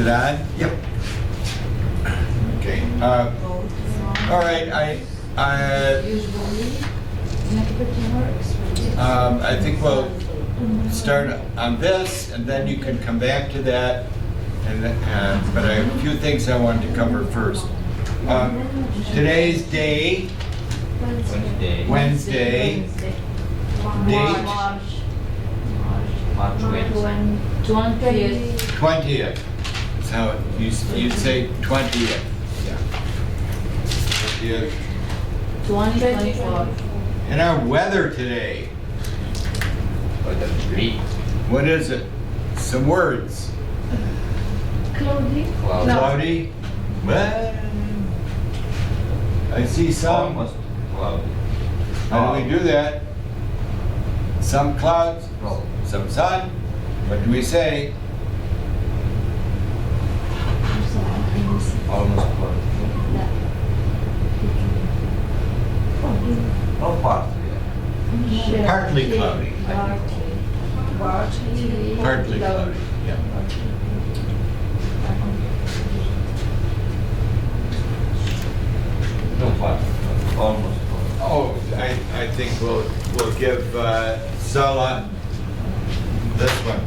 it on? Yep. Okay. All right. I think we'll start on this, and then you can come back to that. But I have a few things I wanted to cover first. Today's day, Wednesday. Date, March 20th. 20th. So you'd say 20th. Yeah. 20th. 2024. And our weather today, what is it? Some words. Cloudy. Cloudy. Well, I see some. Almost cloudy. How do we do that? Some clouds, No. some sun. What do we say? Almost cloudy. No part. Yeah. Partly cloudy. Partly cloudy. Yeah. No part. Almost cloudy. Oh, I think we'll give Sala this one.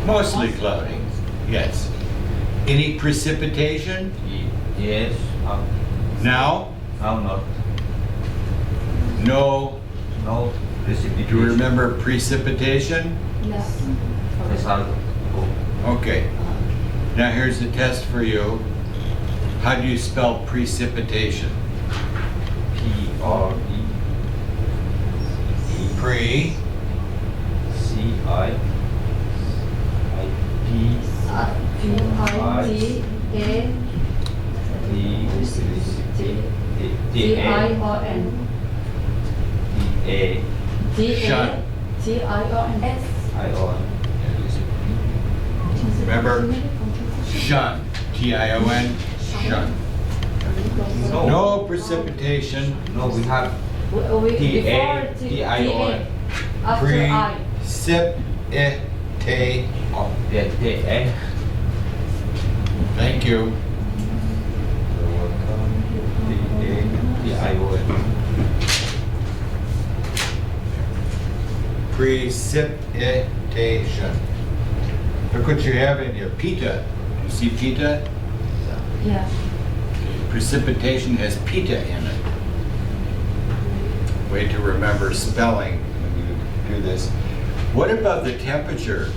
Mostly cloudy. Yes. Any precipitation? Yes. Now? Now not. No. No precipitation. Do you remember precipitation? Yes. Result. Okay. Now here's the test for you. How do you spell precipitation? P-R-E. Pre. C-I. P. T-I-O-N. A. Shun. T-I-O-N. I-O-N. Remember? Shun. T-I-O-N. Shun. No precipitation. No, we have Before T-A-T-I-O-N. After I. Precipitation. T-A. Thank you. T-A-T-I-O-N. Precipitation. Look what you have in here. Pita. You see pita? Yeah. Precipitation has pita in it. Way to remember spelling when you do this. What about the temperature?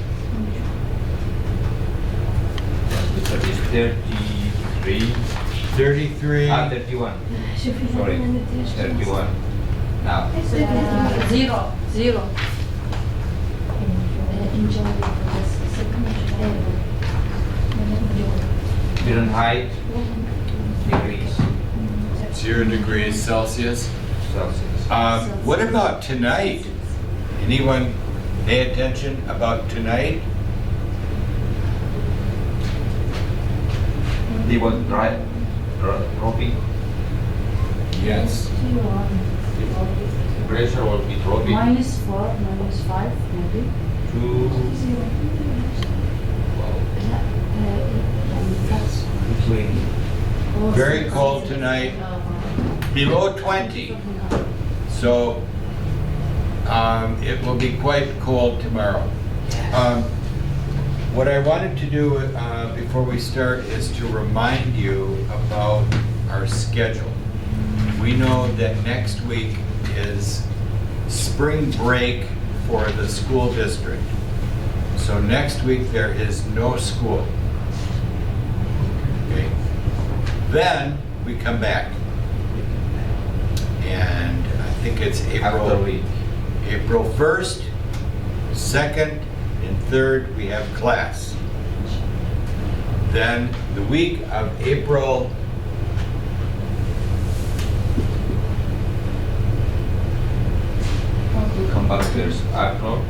Temperature is 33. 33. 31. Sorry. 31. Now. Zero. Fahrenheit degrees 0 degrees Celsius. Celsius. What about tonight? Anyone pay attention about tonight? They will dropping. Yes. Pressure will be dropping -4, -5, maybe. to between Very cold tonight. Below 20. So it will be quite cold tomorrow. What I wanted to do before we start is to remind you about our schedule. We know that next week is spring break for the school district. So next week there is no school. Okay. Then we come back. And I think it's after week. April 1st, 2nd, and 3rd we have class. Then the week of April Come back here after.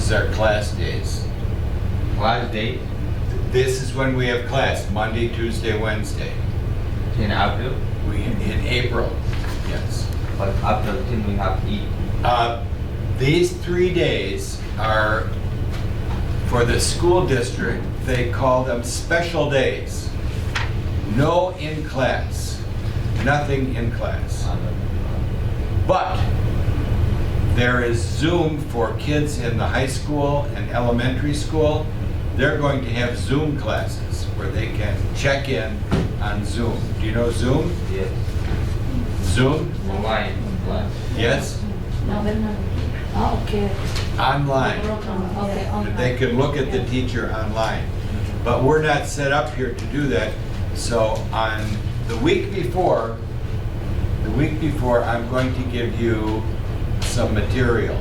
is our class days. Last date This is when we have class, Monday, Tuesday, Wednesday. in April, In April, yes. but after then we have Eid. These 3 days are, for the school district, they call them special days. No in class, nothing in class. But there is Zoom for kids in the high school and elementary school. They're going to have Zoom classes where they can check in on Zoom. Do you know Zoom? Yes. Zoom? Online class. Yes? No, oh, okay. Online. Okay, That they can look at the teacher online. But we're not set up here to do that. So on the week before, I'm going to give you some material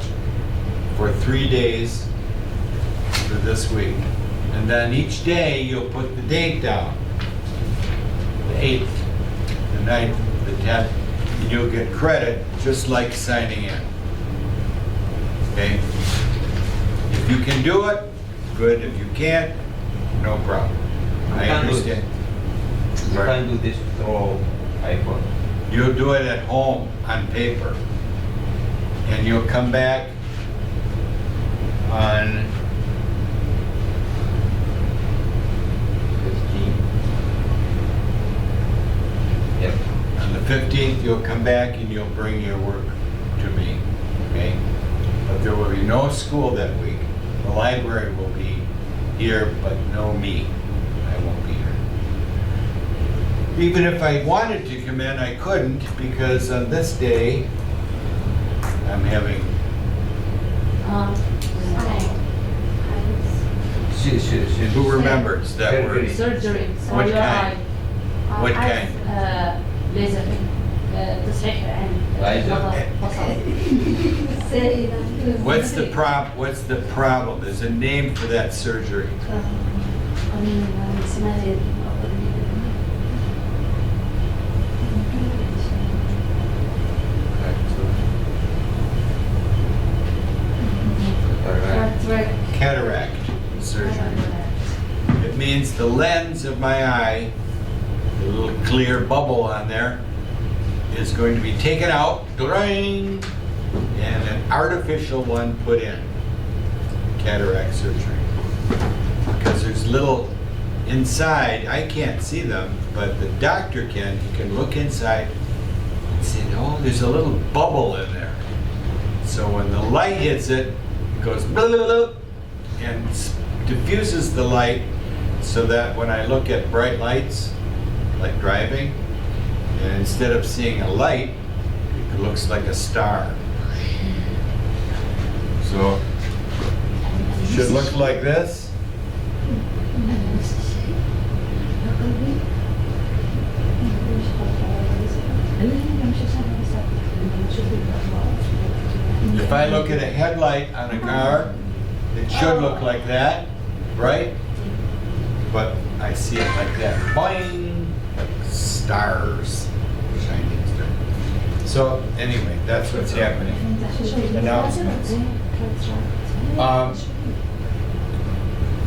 for 3 days for this week. And then each day you'll put the date down. The 8th, the 9th, the 10th, and you'll get credit just like signing in. Okay? If you can do it, good. If you can't, no problem. I can't do it. understand. You can do this through iPhone. You'll do it at home on paper. And you'll come back on 15. Yep. On the 15th, you'll come back and you'll bring your work to me, okay? But there will be no school that week. The library will be here, but no me. I won't be here. Even if I wanted to come in, I couldn't because on this day, I'm having, who remembers that word? surgery. What your kind? eye. What kind? Laser. تصحيح عين. Laser. What's the problem? There's a name for that surgery. Cataract surgery. It means the lens of my eye, the little clear bubble on there, is going to be taken out, and an artificial one put in. Cataract surgery. Because there's little inside, I can't see them, but the doctor can. He can look inside and say, oh, there's a little bubble in there. So when the light hits it, it goes blah, blah, blah, and diffuses the light so that when I look at bright lights, like driving, and instead of seeing a light, it looks like a star. So it should look like this. If I look at a headlight on a car, it should look like that, right? But I see it like that. Boing! Like stars. Shining stars. So anyway, that's what's happening. Announcements.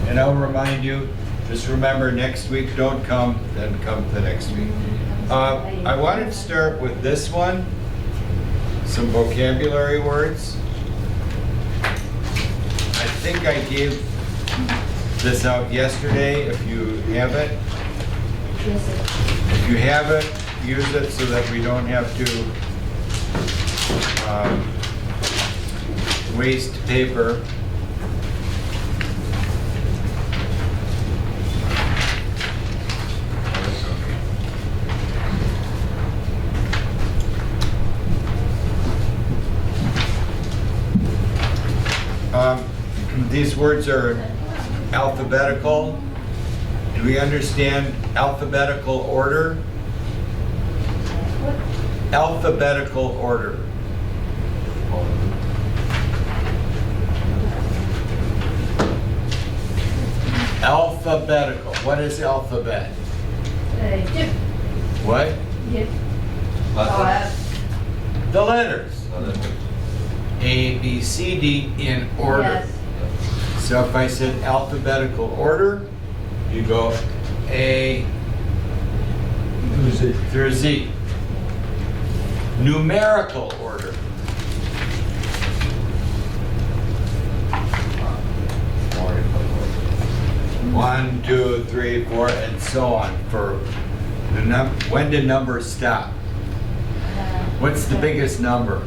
And I'll remind you, just remember next week don't come, then come the next week. I wanted to start with this one, some vocabulary words. I think I gave this out yesterday, if you have it. If you have it, use it so that we don't have to waste paper. These words are alphabetical. Do we understand alphabetical order? Alphabetical order. Alphabetical. What is alphabet? What? The letters. A, B, C, D in order. Yes. So if I said alphabetical order, you go A through Z. Numerical order. One, two, three, four, and so on for the when do numbers stop? What's the biggest number?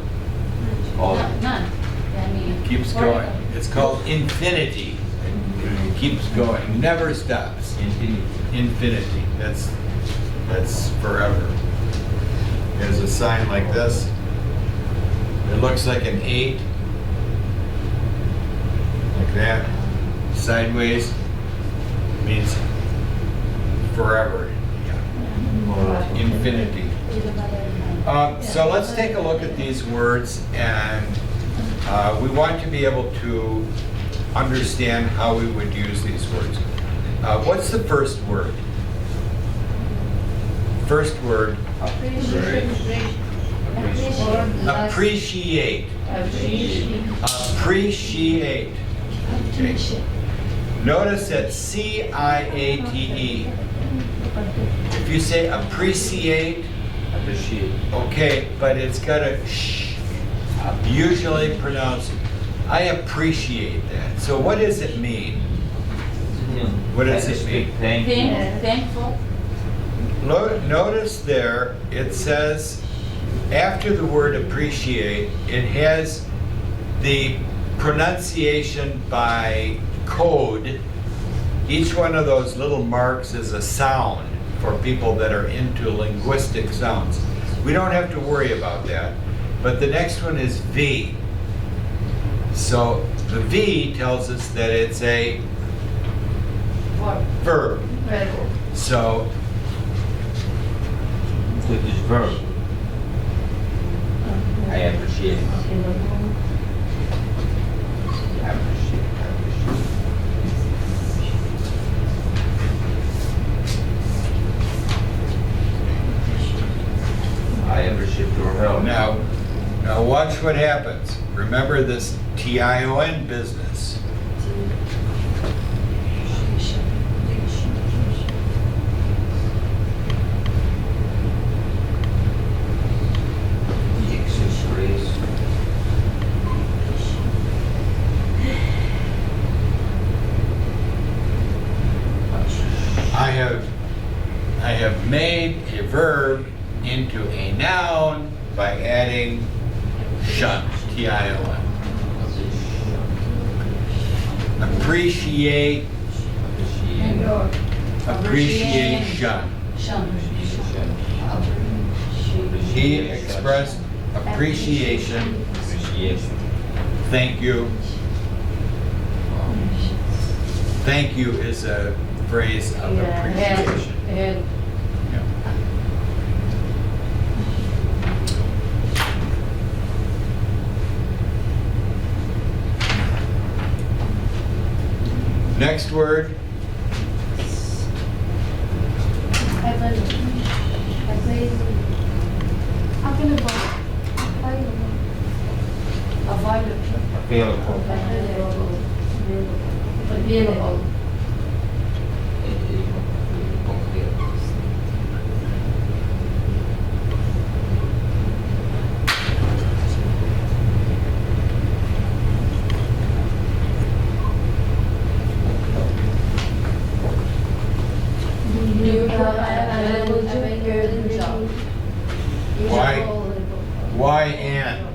None. I mean, Keeps going. It's called infinity. It keeps going, never stops. Infinity. Infinity. That's forever. There's a sign like this. It looks like an 8. Like that. Sideways means forever. Infinity. So let's take a look at these words, and we want to be able to understand how we would use these words. What's the first word? First word, appreciate. Appreciate. Okay. Notice that C-I-A-T-E. If you say appreciate, Appreciate. okay, but it's got a sh. Usually pronounced. I appreciate that. So what does it mean? What does it mean? Thank you. Thankful. Notice there it says after the word appreciate, it has the pronunciation by code. Each one of those little marks is a sound for people that are into linguistic sounds. We don't have to worry about that. But the next one is V. So the V tells us that it's a verb. So So this verb. I appreciate it. Appreciate. I appreciate your help. now watch what happens. Remember this TION business. The accessories. I have made a verb into a noun by adding shun, T-I-O-N. Appreciate, appreciation. He expressed appreciation. Appreciation. Thank you. Thank you is a phrase of appreciation. Yeah. Next word, Available. why and?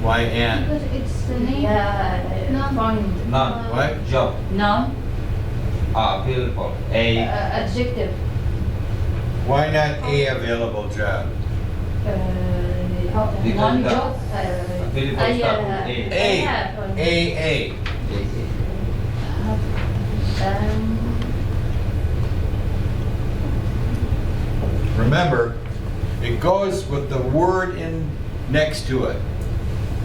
Why and? Because it's the name. None. What? Job. No. Available. A. Adjective. Why not a available job? Because One the- job. Available start with A. A. Remember, it goes with the word in next to it.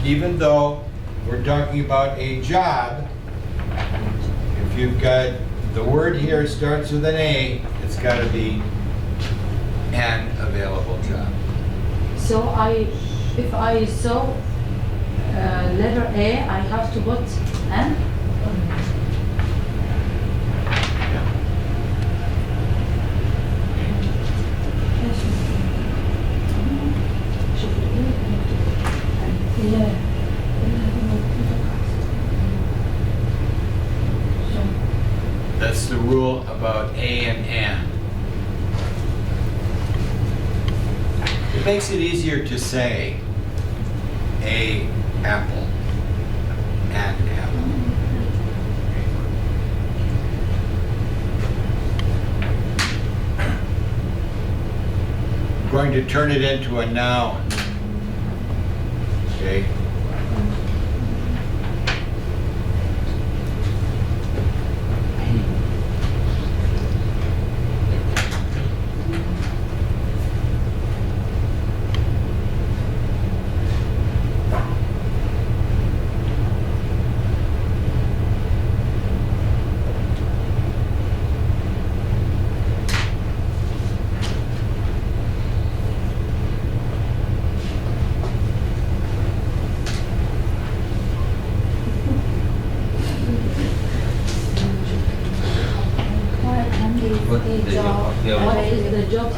Even though we're talking about a job, if you've got the word here starts with an A, it's got to be an available job. So if I saw Letter A, I have to put N. That's the rule about A and N. It makes it easier to say a apple, an apple. I'm going to turn it into a noun. Okay? What is the job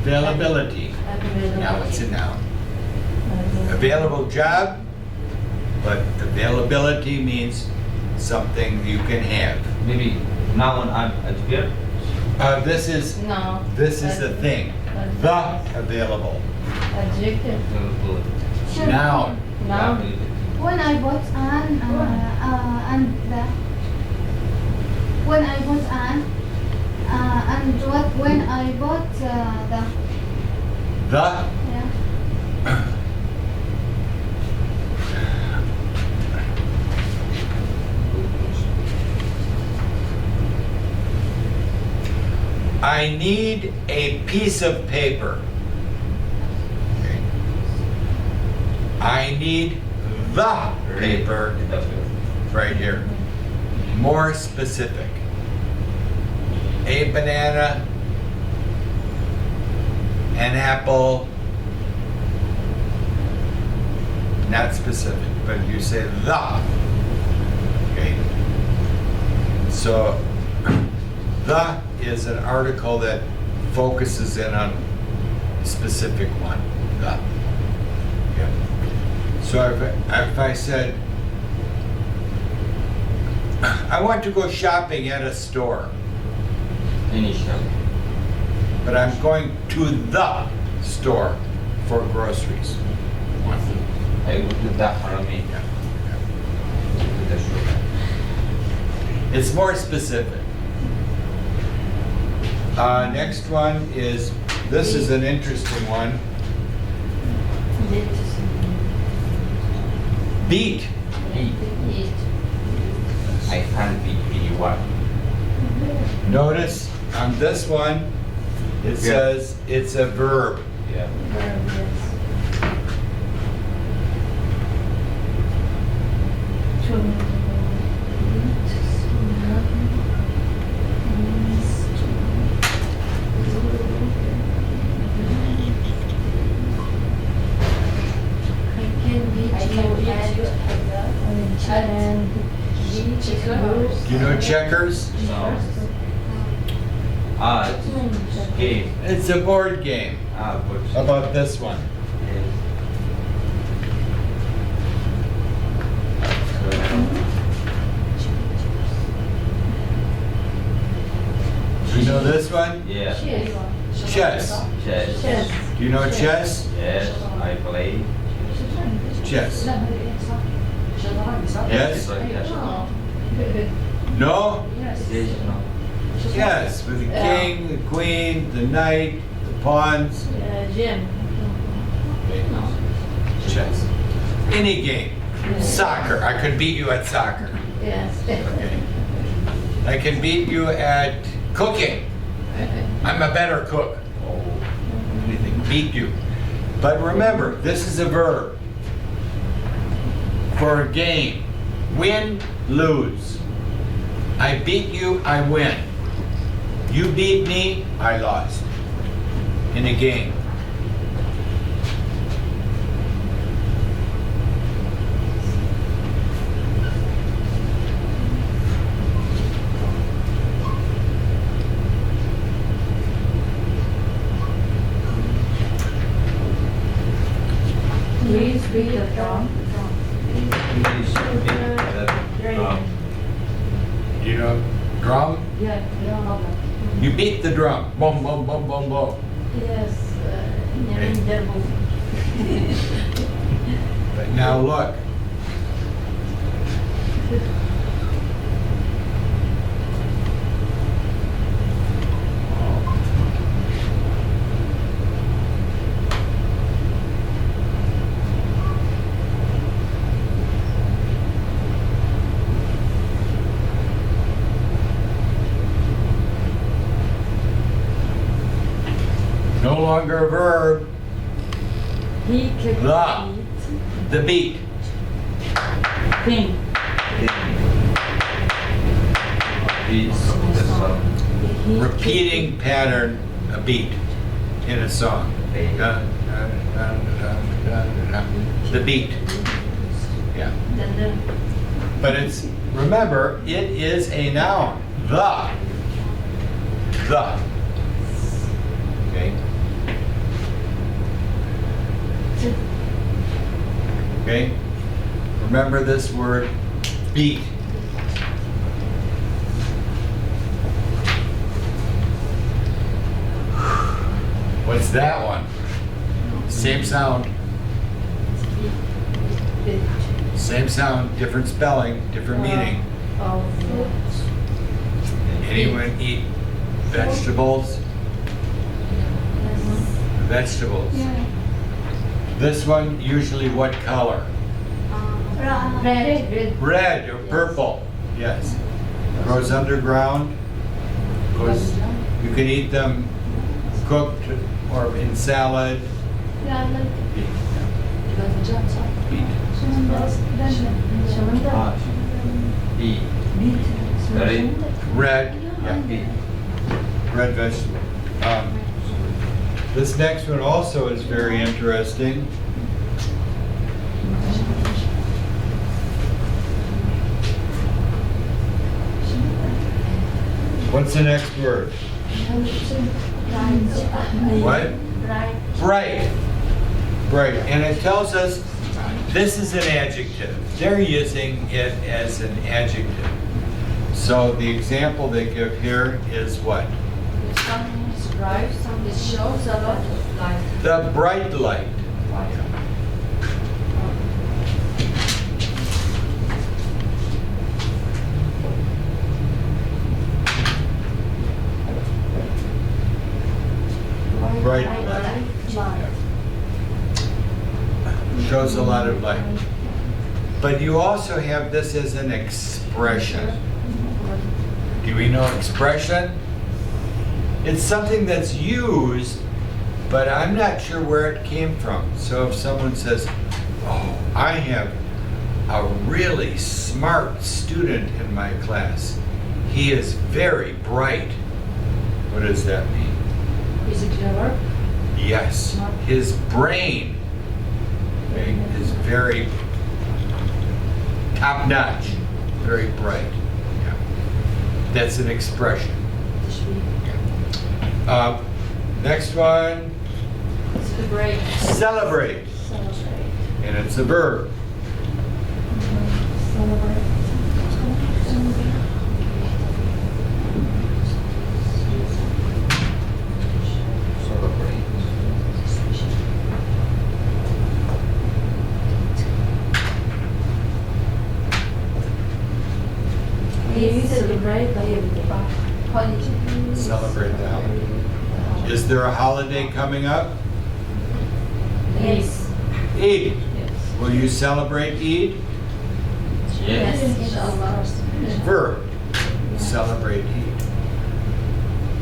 availability? Availability. Now it's a noun. Available job, but availability means something you can have. Maybe noun and adverb. This is No. the thing. The available. Adjective. Uh, Noun. Noun. When I bought an and the when I bought an and what when I bought the The yeah. I need a piece of paper. Okay. I need the paper right here. More specific. A banana, an apple. Not specific, but you say the. Okay. So the is an article that focuses in on a specific one. The. Yeah. So if I said, I want to go shopping at a store, Initial. but I'm going to the store for groceries. One. I would do that for me. Yeah. With the sugar. It's more specific. Next one is, this is an interesting one. Beat. I can't beat anyone. Notice on this one, it says it's a verb. Yeah. Do you know checkers? No. It's game. It's a board game. But How about this one? Do you know this one? Yeah. Chess. Chess. Do you know chess? Yes, I play. Chess. Yes? Yes. No? Yes. Yes, no. Yes, with the king, the queen, the knight, the pawns. Jim. Chess. Any game. Soccer. I could beat you at soccer. Yes. Okay. I can beat you at cooking. I'm a better cook. Anything. Beat you. But remember, this is a verb. For a game. Win, lose. I beat you, I win. You beat me, I lost. In a game. You beat the drum. Boom, boom, boom, boom, boom. Yes, نعم But now look. No longer a verb. He can The. eat The beat. thing. Beats the song. He Repeating pattern, a beat in a song. Dun, dun, dun, dun, dun, dun. The beat. Yeah. But it's, remember, it is a noun. The. The. Okay? Okay? Remember this word, beat. What's that one? Same sound. Same sound, different spelling, different meaning. Anyone eat vegetables? Vegetables. Yeah. This one, usually what color? Red. Red or purple. Yes. Grows underground. Goes, you can eat them cooked or in salad. Yeah, like Beet. Ah, beat. Ready? Red. Yeah. Beat. Red vegetable. This next one also is very interesting. What's the next word? What? Bright. Bright. And it tells us this is an adjective. They're using it as an adjective. So the example they give here is what? It shows a lot of light. The bright light. Bright light. Shows a lot of light. But you also have this as an expression. Do we know expression? It's something that's used, but I'm not sure where it came from. So if someone says, oh, I have a really smart student in my class. He is very bright. What does that mean? Is it clever? Yes, his brain is very top-notch, very bright. Yeah. That's an expression. Next one, Celebrate. celebrate, and it's a verb. Celebrate. He celebrate the holiday. Celebrate the holiday. Is there a holiday coming up? Yes. Eid. Yes. Will you celebrate Eid? Yes. Inshallah. Verb. Celebrate Eid.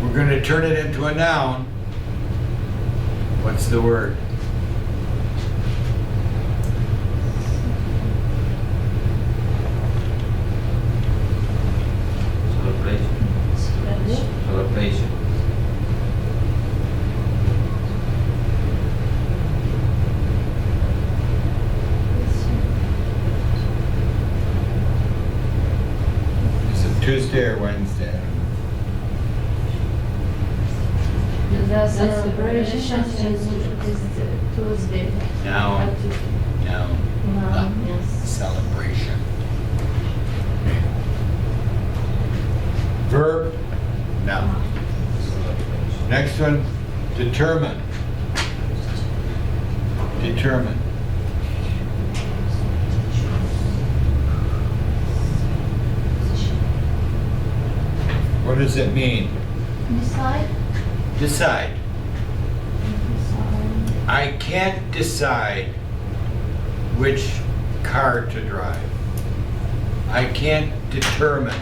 We're going to turn it into a noun. What's the word? Celebration. Celebration. Is it Tuesday or Wednesday? The celebration is Tuesday. Noun. Noun. Yes. Celebration. Verb. Next one, determine. Determine. What does it mean? Decide. Decide. I can't decide which car to drive. I can't determine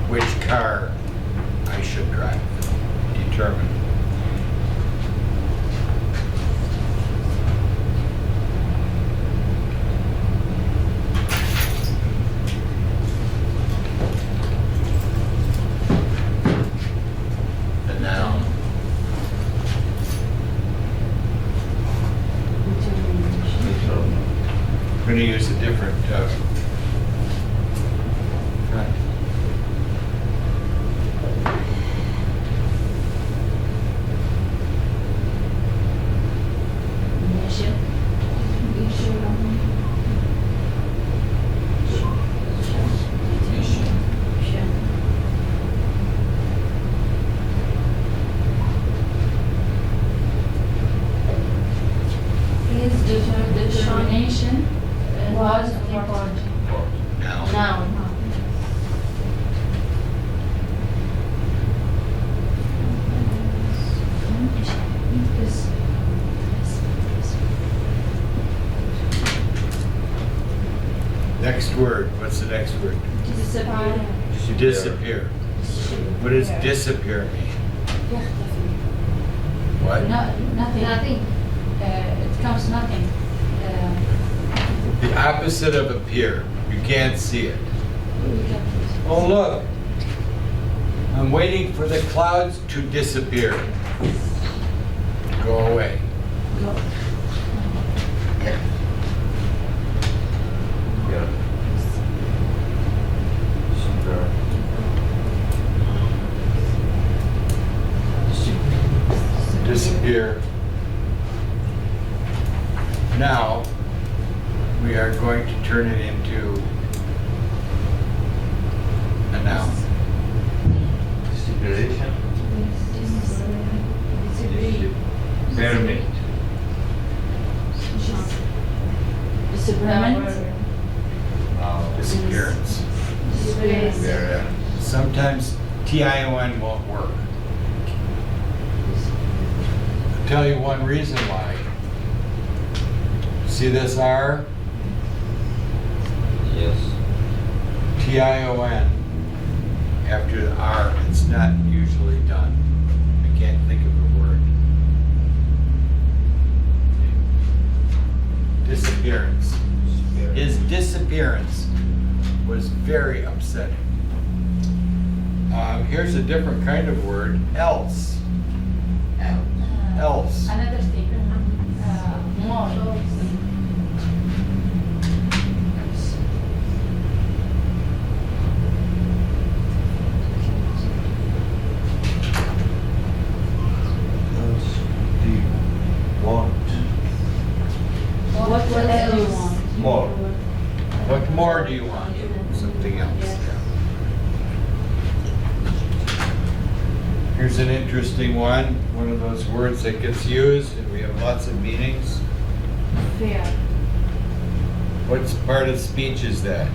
which car I should drive. Determine. The noun. We're going to use a different. Right. His determination was important. Noun. Noun. Next word. What's the next word? Disappear. Disappear. What does disappear mean? What? Nothing. Nothing. It comes nothing. The opposite of appear. You can't see it. Oh, look. I'm waiting for the clouds to disappear. Go away. Yeah. Super. Disappear. Now, we are going to turn it into a noun. Separation. Permit. Disappearance. Disappearance. Yeah. Sometimes TION won't work. I'll tell you one reason why. See this R? Yes. TION. After the R, it's not usually done. I can't think of the word. Disappearance. His disappearance was very upsetting. Here's a different kind of word, else. Else. Another thing. More. Do you want What else do you want? more? What more do you want? Something else. Yes. Yeah. Here's an interesting one of those words that gets used, and we have lots of meanings. Fair. What part of speech is that?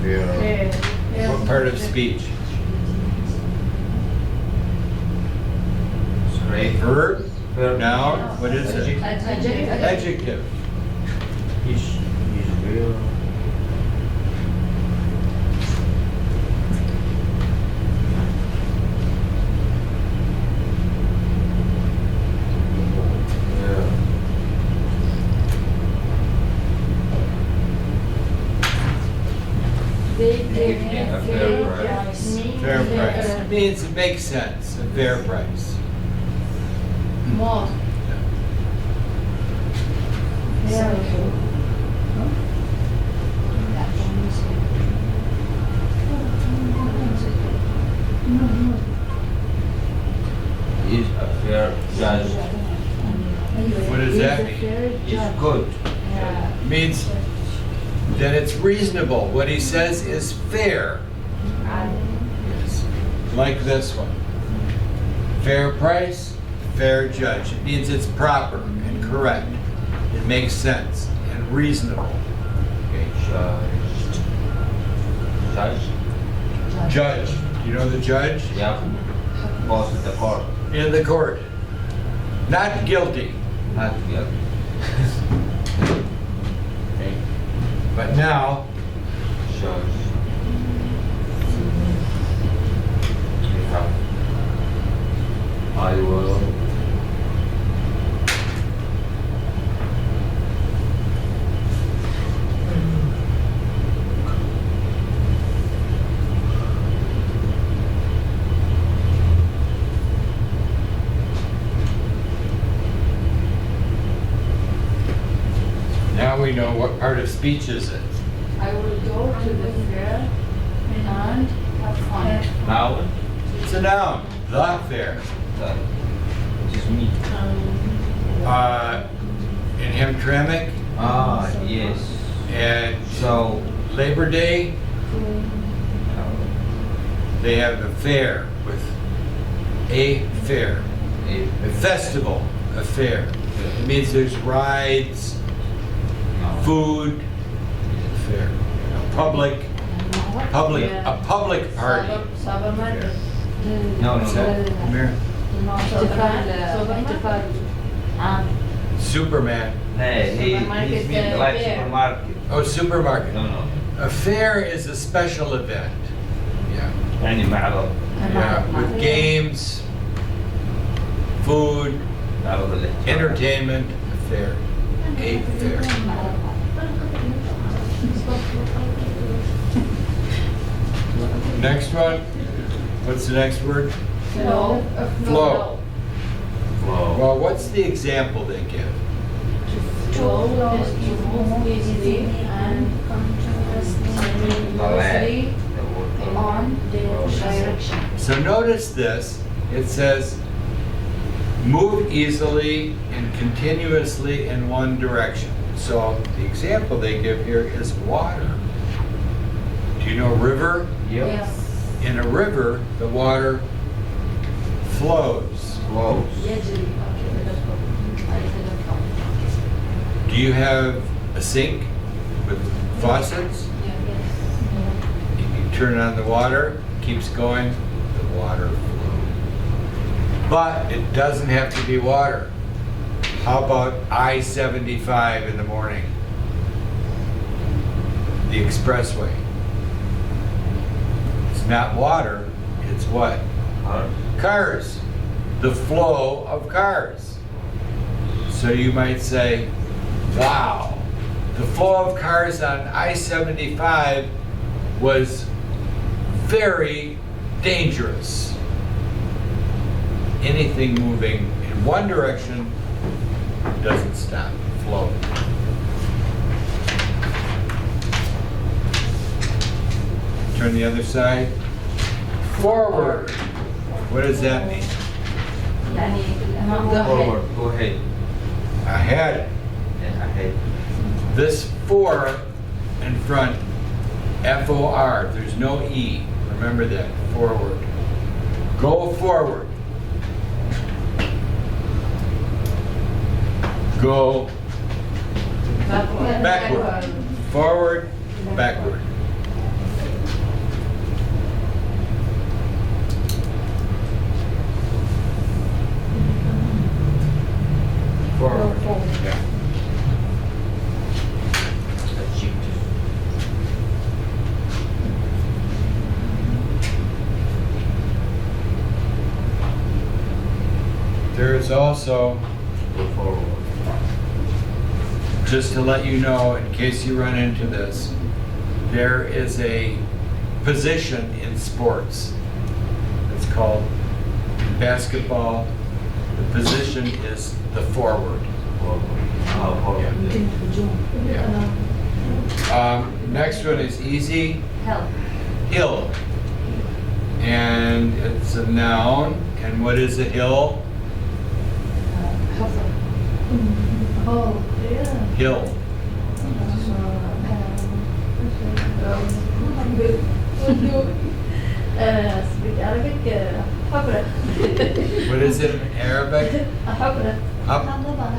Yeah. Fair. What part of speech? Straight. Verb? Verb. Noun? What is it? Adjective. Adjective. Is real. Yeah. Fair fair price. Fair price. Means it makes sense, a fair price. More. Is a fair judge. What does that mean? Is good. Means that it's reasonable. What he says is fair. Yes. like this one. Fair price, fair judge. It means it's proper and correct. It makes sense and reasonable. Okay. Judge. Judge. Do you know the judge? Yeah. Boss of the court. In the court. Not guilty. Not guilty. Okay. But now, Judge. We have. I will. now we know what part of speech is it. I will go to the fair and have fun. Now. It's a noun. The fair. That. It is me. In Hamtramck Ah, yes. and So. Labor Day, they have a fair with a fair. A festival, a fair. It means there's rides, food, fair. A public Yeah. a public party. Supermarket. No, What's that? Come here. Supermarket. Superman. Hey, he's Supermarket, mean like fair. supermarket. Oh, supermarket. No, no. A fair is a special event. Yeah. يعني معرض. Yeah. With games, food, معرض الاحتفال. entertainment, a fair. A fair. Next one. What's the next word? Flow. Flow. Wow. Well, what's the example they give? Flow is to move easily and continuously on direction. So notice this. It says, move easily and continuously in one direction. So the example they give here is water. Do you know river? Yep. In a river, the water flows. Close. Do you have a sink with faucets? You turn on the water, keeps going, the water flows. But it doesn't have to be water. How about I-75 in the morning? The expressway. It's not water, it's what? Cars. The flow of cars. So you might say, wow, the flow of cars on I-75 was very dangerous. Anything moving in one direction doesn't stop, flow. Turn the other side. Forward. What does that mean? Forward. Go ahead. Ahead. Yeah, ahead. This for in front, F-O-R, there's no E. Remember that, forward. Go forward. Go backward. Forward, backward. Forward. Yeah. Achieved. There's also, Go forward. just to let you know, in case you run into this, there is a position in sports. It's called basketball. The position is the forward. Forward. Forward. Yeah. Next one is easy. Help. Hill. And it's a noun. And what is a hill? Oh, yeah. Hill. speak Arabic. حفرة. What is it in Arabic? حفرة. Haf-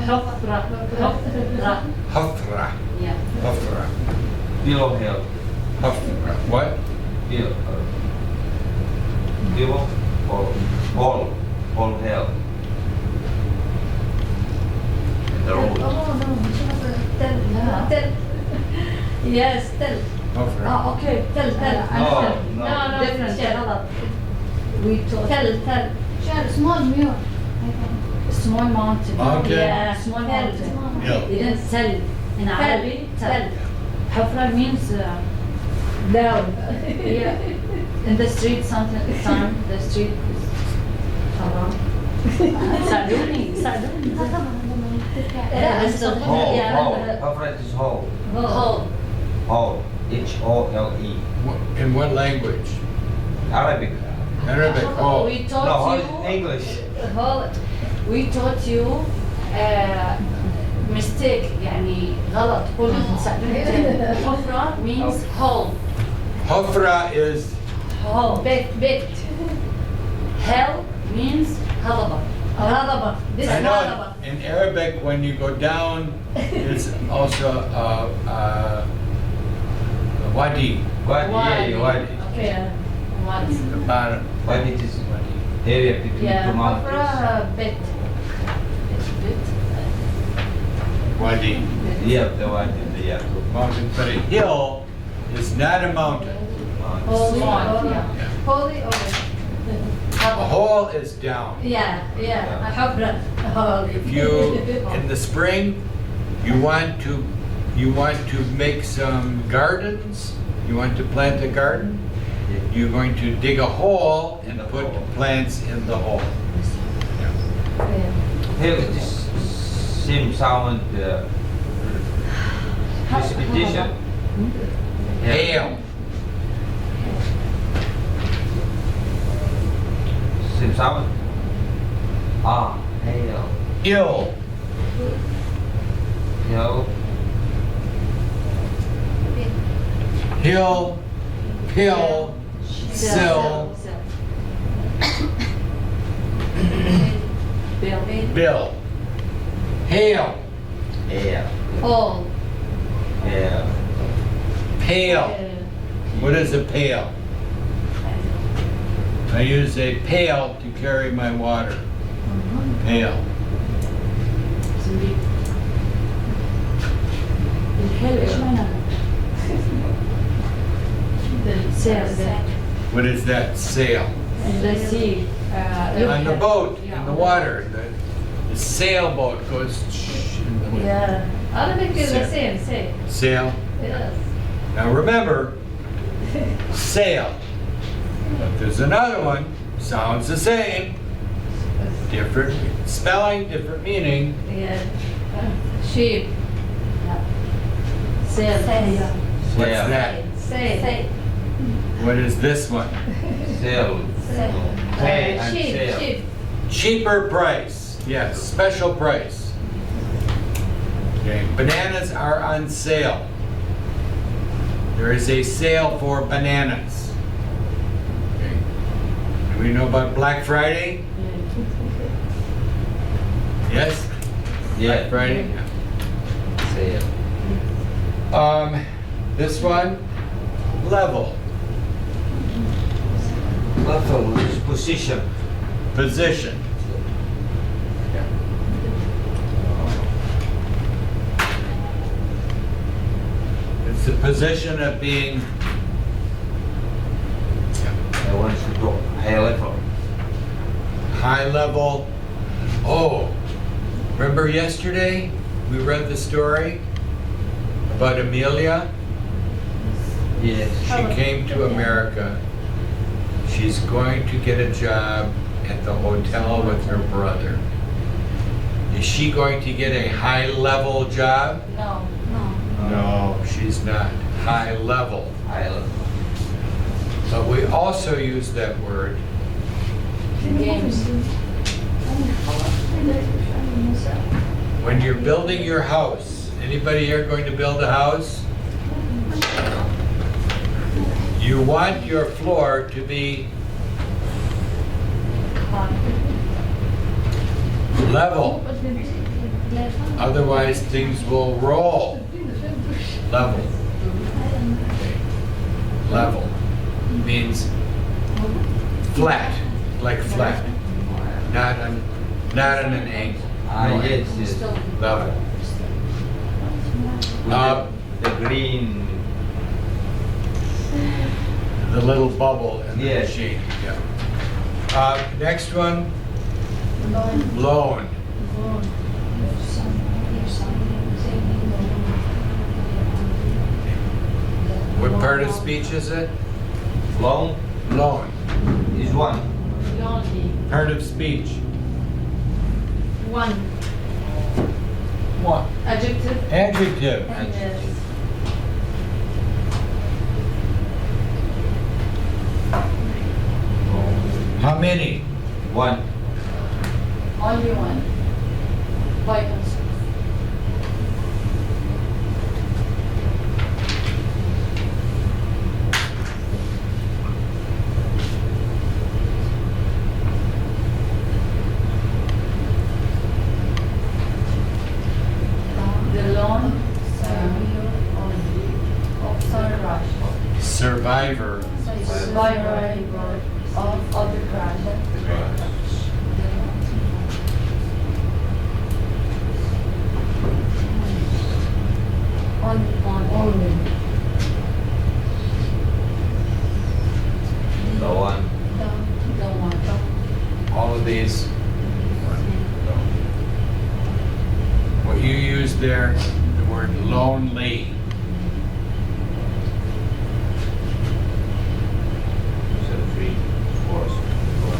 حفرة. حفرة. Hafra. Yeah. Hafra. Below hell. Hafra. What? Below. Below or all hell. The road. Oh no, مش حفرة. تل. لا. تل. Yes, تل. Hafra. Okay, تل. No, no. No, different. غلط. We told تل. تل. Share small mirror. I think. small mountain. Mountain. Yeah, Small تل. mountain. Hill. You didn't tell in Arabic. تل. Hafra means Down. yeah. In the street sometimes the street is haram. ساعدوني ساعدوني. طبعا لما ترجع. Yeah, It's the Hole, Yeah. hole. Hafrat is hole. Hole. Hole. H-O-L-E. In what language? Arabic. Arabic. Oh. We No, taught hole you. is English. Hole. We taught you mistake يعني غلط قول حفرة means hole. Hafra is hole. بيت. Hell means هضبة. هضبة. This I is know هضبة. in Arabic when you go down it's also wadi. Wadi. Wadi. Okay. What? The bottom. Wadi is area between Yeah, two mountains. حفرة بيت. It's a bit. Wadi. Yeah, the wadi. Yeah. Mountain. But a hill is not a mountain. Holy. Small, Holy. yeah. Holy. A hole is down. Yeah. حفرة. Holy. If you in the spring you want to make some gardens, you want to plant a garden, you're going to dig a hole and put plants in the hole. Here it is same sound precipitation. Hail. Same sound. Ah, hail. Ill. Hill. Hill. Pill. Sill. Bill. Hail. Hail. Hole. Hail. Pail. What is a pail? I use a pail to carry my water. Pail. الحل ايش معناها؟ Sail. What is that? Sail. The sea. On the boat, in the water. The sailboat goes in the wind. Yeah. Arabic is the Sail. same. Sail. Yes. Now remember, sail. But there's another one, sounds the same. Different spelling, different meaning. Yeah. Sheep. Sail. What's Sail. that? Say. What is this one? Sail. Pay and Sheep. sail. Sheep. Cheaper price. Yes, special price. Okay, bananas are on sale. There is a sale for bananas. Okay. Do we know about Black Friday? Yes? Black Yeah. Friday? Sail. This one, level, Level is position. position. It's the position of being I want to go high level. high level. Oh, remember yesterday we read the story about Amelia? Yes. She came to America. She's going to get a job at the hotel with her brother. Is she going to get a high level job? No. No, she's not. High level. High level. But we also use that word Games. when you're building your house. Anybody here going to build a house? You want your floor to be level, otherwise things will roll. Level. Level means flat, like flat, not on an angle. Yes, yes. Level. The green. The little bubble in the Yes. machine. Yeah. Next one, loan. What part of speech is it? Long Loan. is one. Lonely. Part of speech. One. What? Adjective. Adjective. Yes. How many? One. Only one. By himself. The lone Survivor. survivor of the crash. Only. The one. The one. All of these. What you use there, the word lonely. So 3, 4, 4.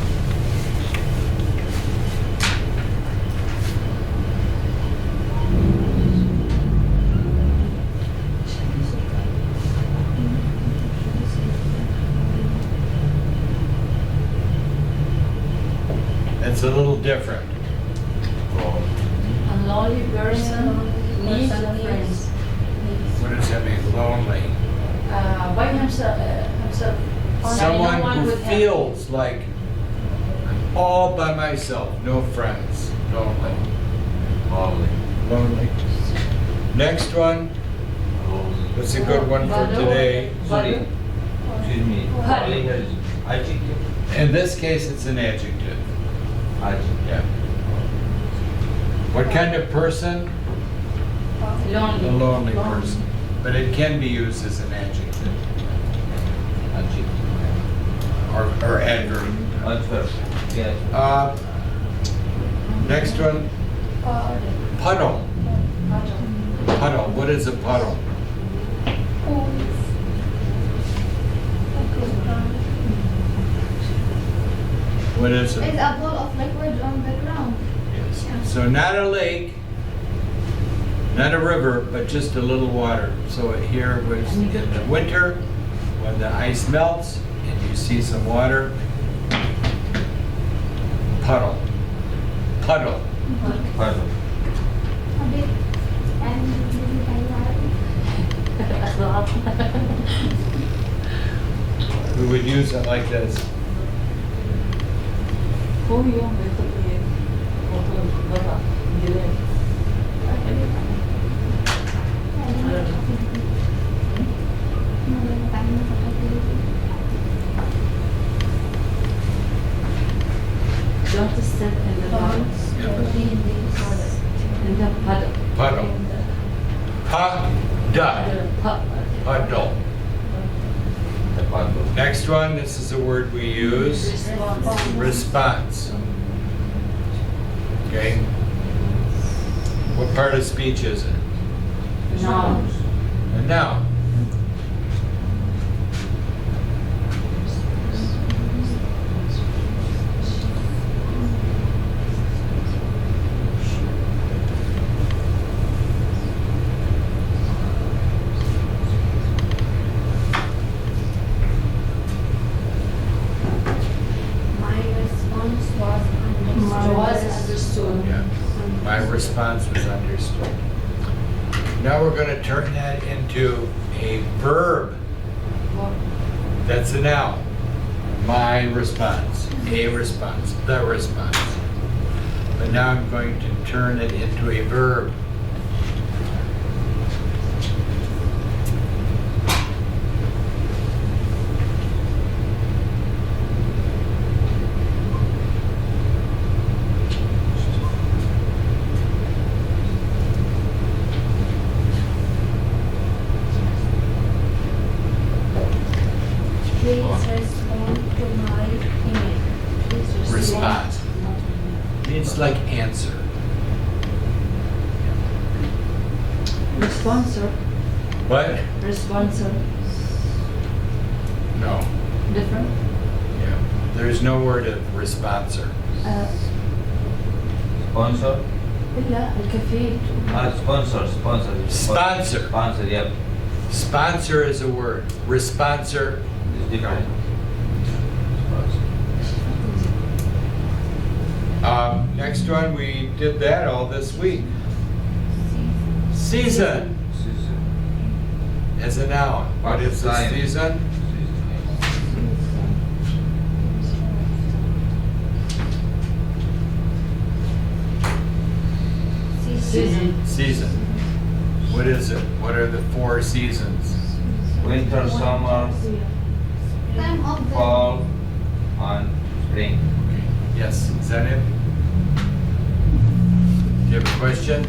That's a little different. A lonely person needs friends. What does that mean, lonely? By himself. No Someone one who would help. feels like I'm all by myself, no friends, lonely. Lonely. Lonely. Next one, what's a good one for today? Sorry. Excuse me. Lonely is adjective. In this case, it's an adjective. Adjective. Yeah. What kind of person? Lonely. A lonely person. But it can be used as an adjective Adjective. or adverb. Adverb. Yes. Next one, puddle. Puddle. What is a puddle? What is It's it? a ball of liquid on the ground. Yes. So not a lake, not a river, but just a little water. So here was in the winter, when the ice melts and you see some water, puddle. Puddle. Pardon. A bit. And We would use it like this. Don't step in the box. In the puddle. Puddle. Puddle. Puddle. The pardon. Next one, this is a word we use. Response. Okay? What part of speech is it? Noun. A noun. My response was understood. Yeah. My response was understood. Now we're going to turn that into a verb. That's a noun. My response, a response, the response. But now I'm going to turn it into a verb. Please respond to my email. Please Respond. Means like answer. Responsor. What? Responsor. No. Different. Yeah. There's no word of responsor. Sponsor? لا الكفيل. Sponsor. Sponsor. Sponsor, yep. Sponsor is a word. Responsor, It's different. next one, we did that all this week. Season as a noun. What is the Time. season? Season. Season. What is it? What are the 4 seasons? Winter, summer, Time of the fall, and spring. Yes, is that it? Do you have a question?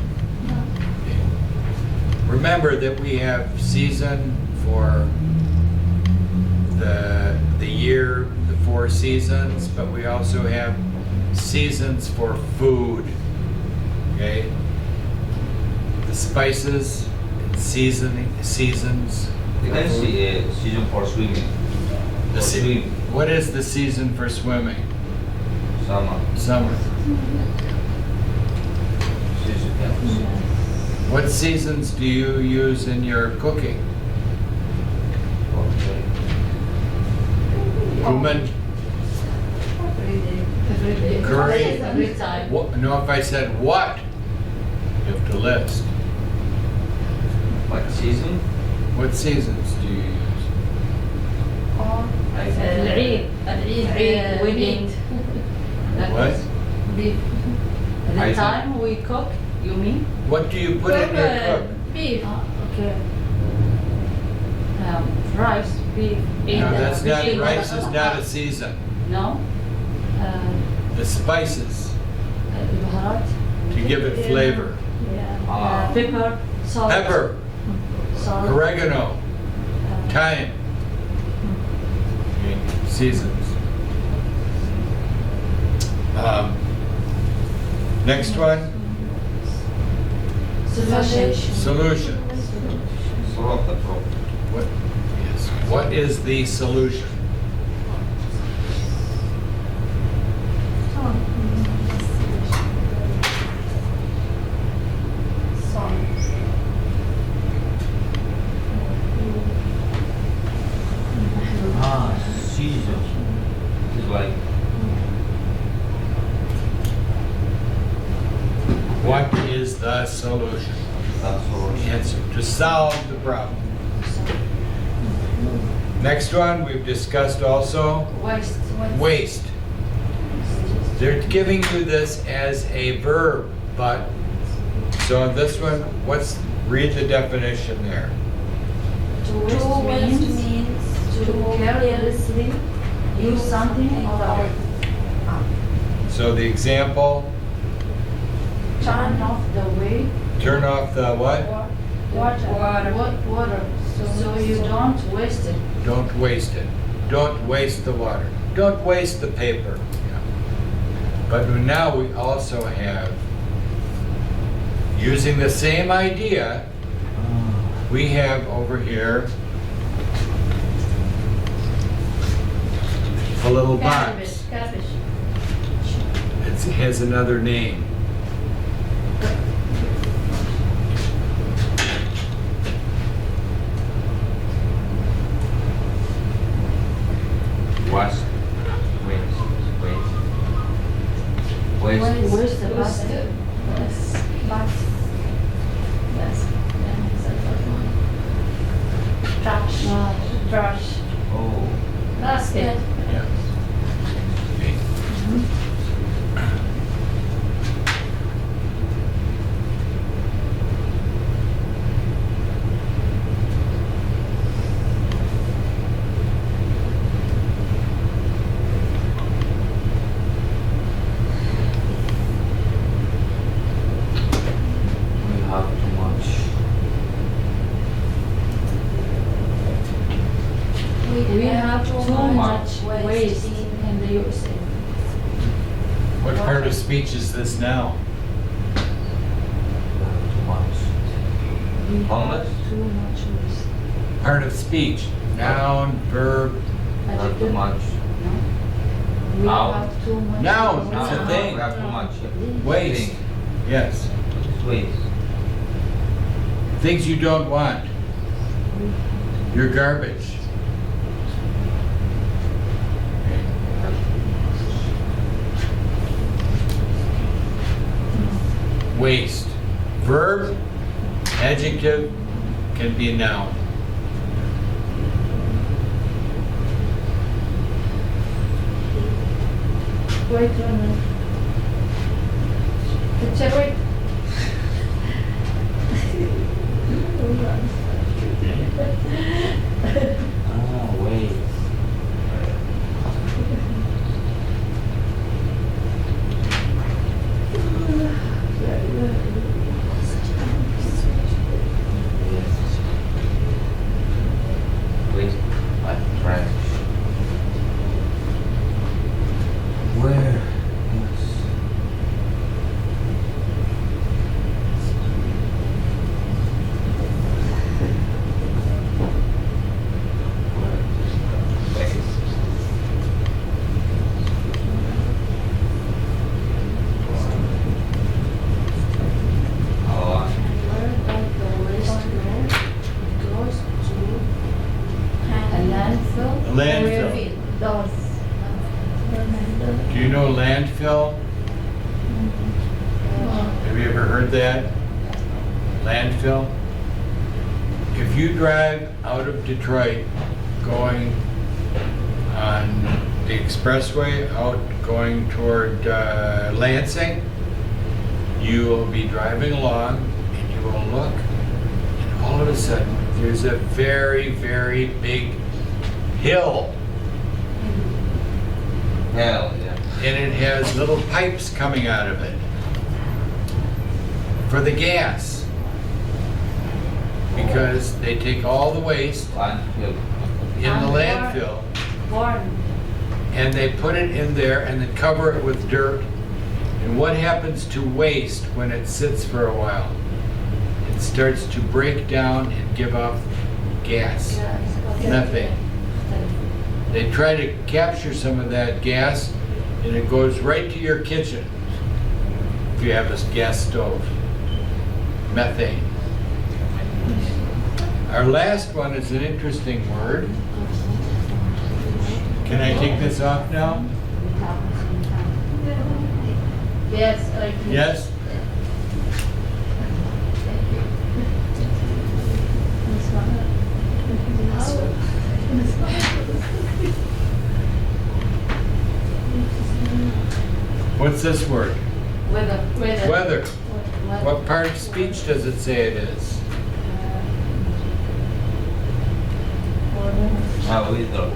Remember that we have season for the year, the 4 seasons, but we also have seasons for food. Okay? The spices, seasons. You can see a season for swimming. The For swim, What is the season for swimming? summer. Summer. Season, yeah. What seasons do you use in your cooking? Cumin, Every day. curry. Every time. What, no, if I said what, you have to list. What season? What seasons do you use? العيد. العيد. Wedding. What? Beef. I The think- time we cook, you mean? What do you put in your cook? Beef. Okay. Rice, beef. No, that's not, beef. rice is not a season. No. The spices, البهارات. to give it flavor. Yeah. Pepper. Salt. Pepper, Salt. oregano, thyme. Okay, seasons. Next one, Solution. solution. Solve the problem. What, yes, what is the solution? Season. It's like What is the solution? that's all. Answer, to solve the problem. Next one, we've discussed also Waste. waste. They're giving you this as a verb, but, so on this one, read the definition there. To To waste waste means means to carelessly use something without So the example, turn off the way turn off the what? water so you don't waste it. Don't waste it. Don't waste the water. Don't waste the paper. Yeah. But now we also have, using the same idea, we have over here a little box. Cabbage. It has another name. Waste. Waste the Waste. basket. Yes. Yes. Yeah, is that what one? Trash. Trash. Oh. That's it. Yeah. Okay. We have too much. We have too much waste in the USA. What part of speech is this now? We have too much. We How have much? too much waste. Part of speech. Noun, verb. We have too much. We Noun. have too much. Noun, waste. it's a thing. We have too much. Waste. Thing. Yes. It's waste. Things you don't want. Your garbage. Waste. Verb, adjective, can be a noun. Wait a minute. Wait. Ah, waste. Yes. Waste like trash. Where? Yes. Where does the waste go? It goes to a landfill. Landfill. Doors. Do you know landfill? Have you ever heard that? Landfill? If you drive out of Detroit going on the expressway out going toward Lansing, you will be driving along and you will look, and all of a sudden there's a very, very big hill, Hell, yeah. and it has little pipes coming out of it for the gas, because they take all the waste Landfill. in the landfill Corn. and they put it in there and then cover it with dirt. And what happens to waste when it sits for a while? It starts to break down and give off gas, methane. They try to capture some of that gas and it goes right to your kitchen if you have a gas stove. Methane. Our last one is an interesting word. Can I take this off now? Yes, I can. Yes? What's this word? Weather. Weather. What part of speech does it say it is? Ah, wither.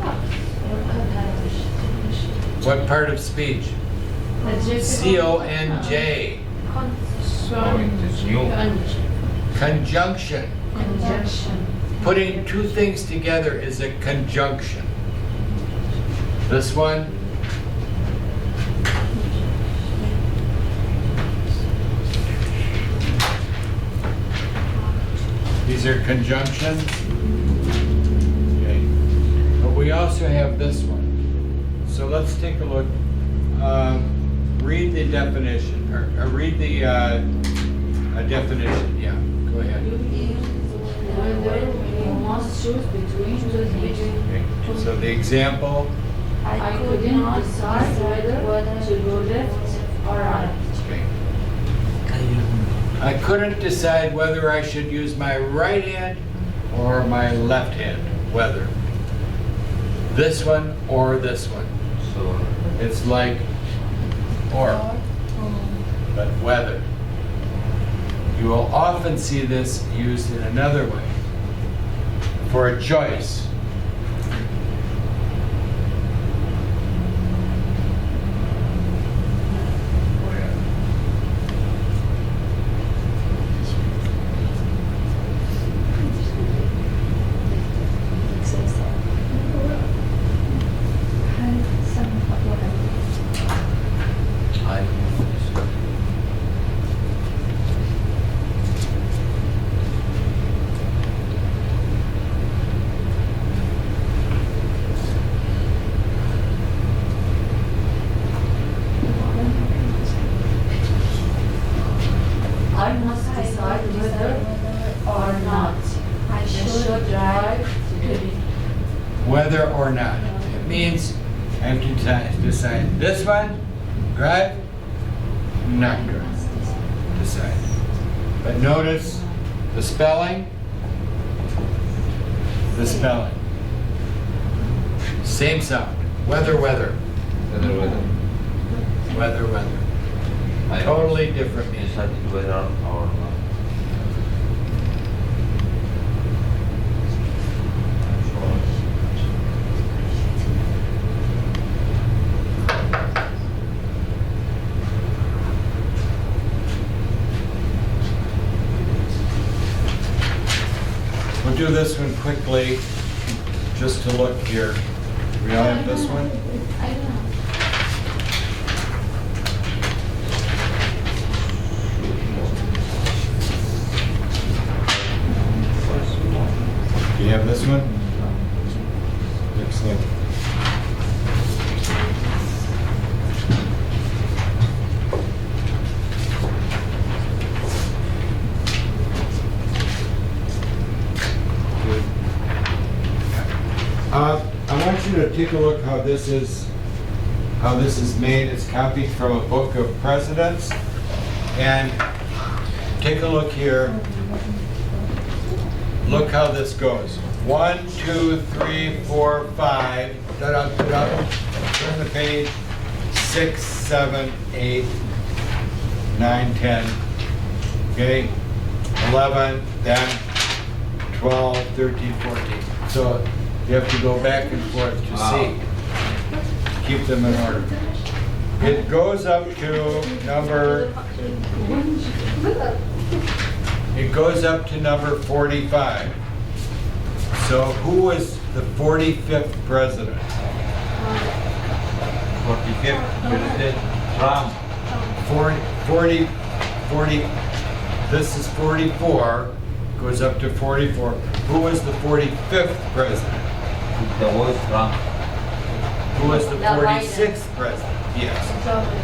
What part of speech? C-O-N-J. It's new. Conjunction. Conjunction. Putting two things together is a conjunction. This one, these are conjunctions. Okay. But we also have this one. So let's take a look. Read the definition, or read the definition. Yeah, go ahead. Whether you must choose between two things. Okay. So the example. I couldn't decide whether to go left or right. Okay. I couldn't decide whether I should use my right hand or my left hand. Whether. this one or this one. So, It's like or, but whether. You will often see this used in another way for a choice. I must decide whether or not I should drive to Whether or not. It means I have to decide this one, drive, not drive. Decide. But notice the spelling, the spelling. Same sound. Whether, whether. Whether, whether. I Totally different meaning. decide whether or not. We'll do this one quickly, just to look here. We all have this one? I don't know. Do you have this one? Excellent. Good. I want you to take a look how this is made. It's copied from a book of presidents. And take a look here. Look how this goes. 1, 2, 3, 4, 5. Da-da, da-da. Turn the page. 6, 7, 8, 9, 10. Okay? 11, then 12, 13, 14. So you have to go back and forth to see. Keep them in order. It goes up to number 45. So who was the 45th president? 45th President Trump. 40, this is 44, goes up to 44. Who was the 45th president? The voice Trump. Who was the The Biden. 46th president? Yes.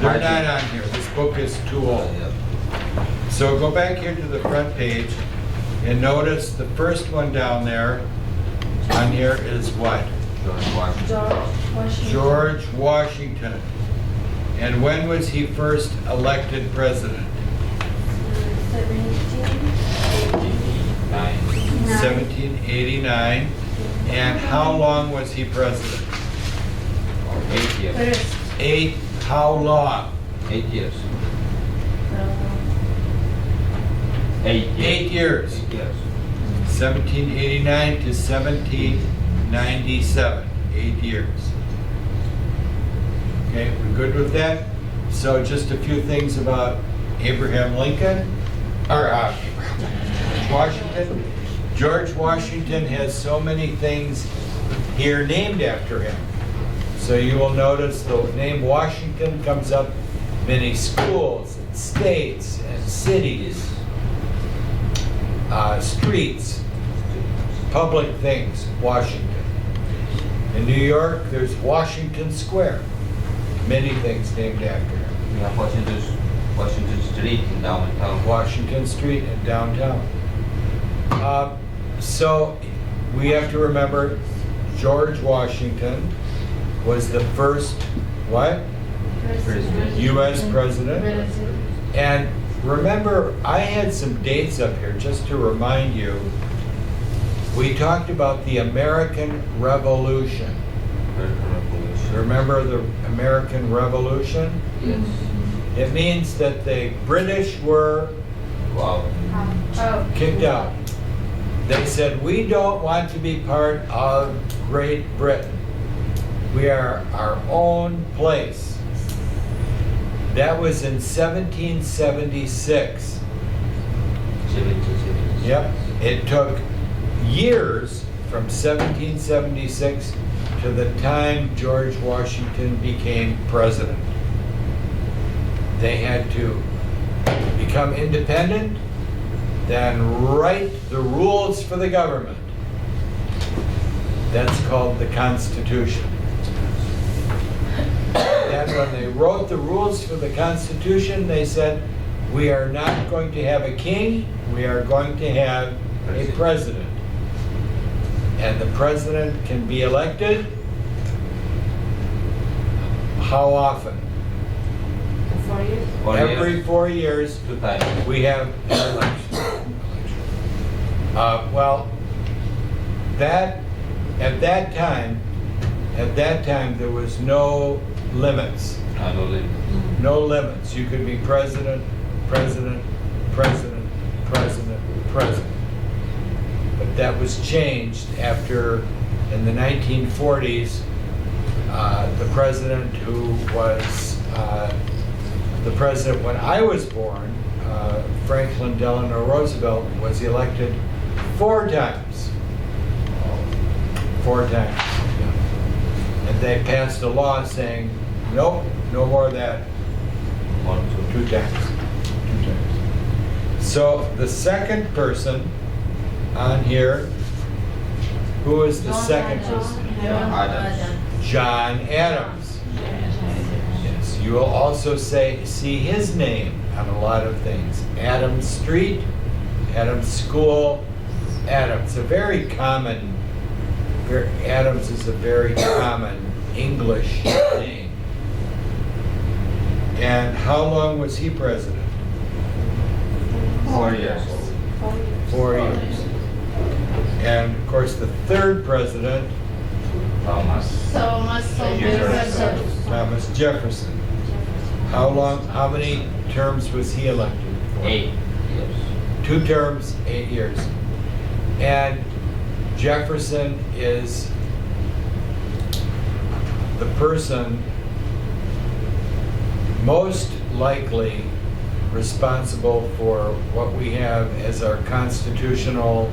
They're not on here. This book is too old. So go back here to the front page and notice the first one down there on here is what? George Washington. George Washington. And when was he first elected president? 1789. And how long was he president? 8 years. How long? 8 years. 8 years. 8 years. 8 years. 1789 to 1797, 8 years. Okay, we're good with that? So just a few things about Abraham Lincoln, or Washington. George Washington has so many things here named after him. So you will notice the name Washington comes up many schools and states and cities. Streets, public things, Washington. In New York, there's Washington Square. Many things named after him. We have Washington Street in downtown. Washington Street in downtown. So we have to remember George Washington was the first, what? President. U.S. president. And remember, I had some dates up here just to remind you. We talked about the American Revolution. Remember the American Revolution? Yes. It means that the British were Wow. kicked out. They said, we don't want to be part of Great Britain. We are our own place. That was in 1776. 1776. Yep. It took years from 1776 to the time George Washington became president. They had to become independent, then write the rules for the government. That's called the Constitution. And when they wrote the rules for the Constitution, they said, we are not going to have a king, we are going to have a president. And the president can be elected how often? 4 years. Every 4 years, 2 times. we have an election. Well, at that time, there was no limits. No limit. No limits. You could be president, president, president, president, president. But that was changed after, in the 1940s, the president who was the president when I was born, Franklin Delano Roosevelt, was elected 4 times. 4 times. And they passed a law saying, nope, no more of that. 1, 2. 2 times. 2 times. So the second person on here, who is the second person? Adams. John Adams. Yes, you will also see his name on a lot of things. Adams Street, Adams School, Adams. Adams is a very common English name. And how long was he president? 4 years. 4 years. And of course, the third president, Thomas. Thomas Jefferson. How many terms was he elected for? 8 years. 2 terms, 8 years. And Jefferson is the person most likely responsible for what we have as our constitutional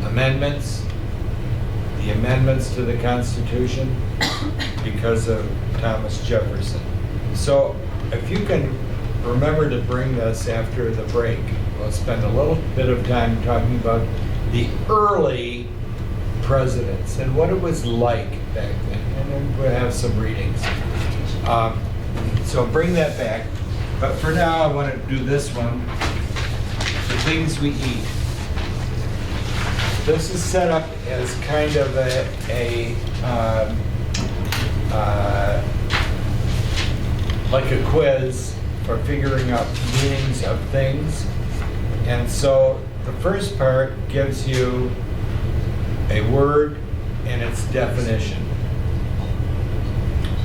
amendments, the amendments to the Constitution, because of Thomas Jefferson. So if you can remember to bring this after the break, we'll spend a little bit of time talking about the early presidents and what it was like back then, and then we'll have some readings. So bring that back. But for now, I want to do this one, the things we eat. This is set up as kind of like a quiz for figuring out meanings of things. And so the first part gives you a word and its definition.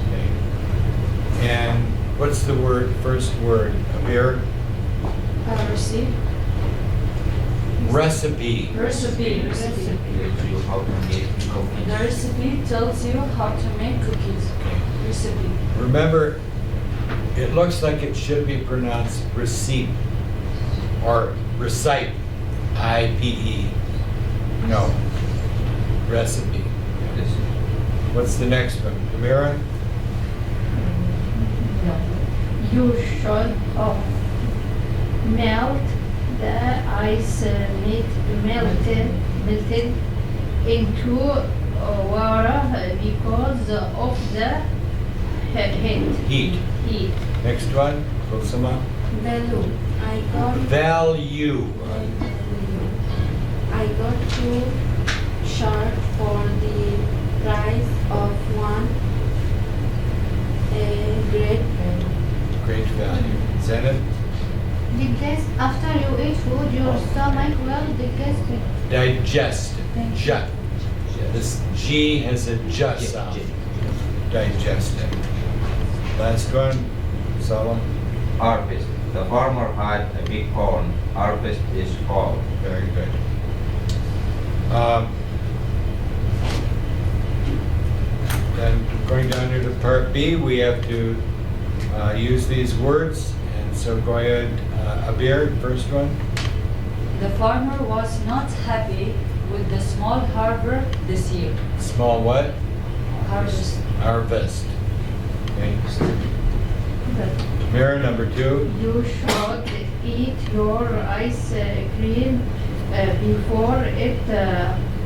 Okay. And what's the first word? Abir? Recipe. Recipe. Recipe. Tells you how to make cookies. The recipe tells you how to make cookies. Recipe. Remember, it looks like it should be pronounced receipt or recite, I-P-E. No, recipe. What's the next one? Amira? You should melt the ice melted into water because of the Heat. heat. Next one, Kusama. Value. Value. I got 2 short for the price of 1. A great value. Great value. Zenith? After you eat food, your stomach will Digest. Thank you. Jut. This G has a just sound. digested. Last one, Salam. Harvest. The farmer had a big corn. Harvest is fall. Very good. Then going down here to part B, we have to use these words. And so go ahead, Abir, first one. The farmer was not happy with the small harvest this year. Small what? Harvest. Harvest. Okay. Mira, number 2. You should eat your ice cream before it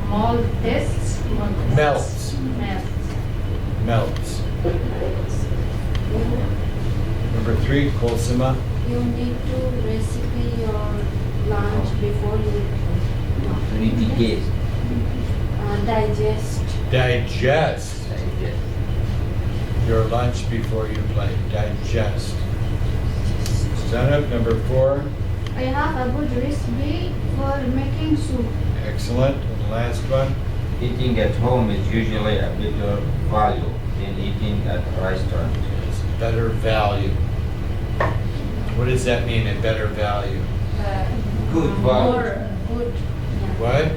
melts. Melts. Melts. Number 3, Kolsima. You need to recipe your lunch before you Mitigate. digest. Digest your lunch before you play. Digest. Stand up, number 4. I have a good recipe for making soup. Excellent. And the last one. Eating at home is usually a better value than eating at a restaurant. It's better value. What does that mean, a better value? Good value. More good. What?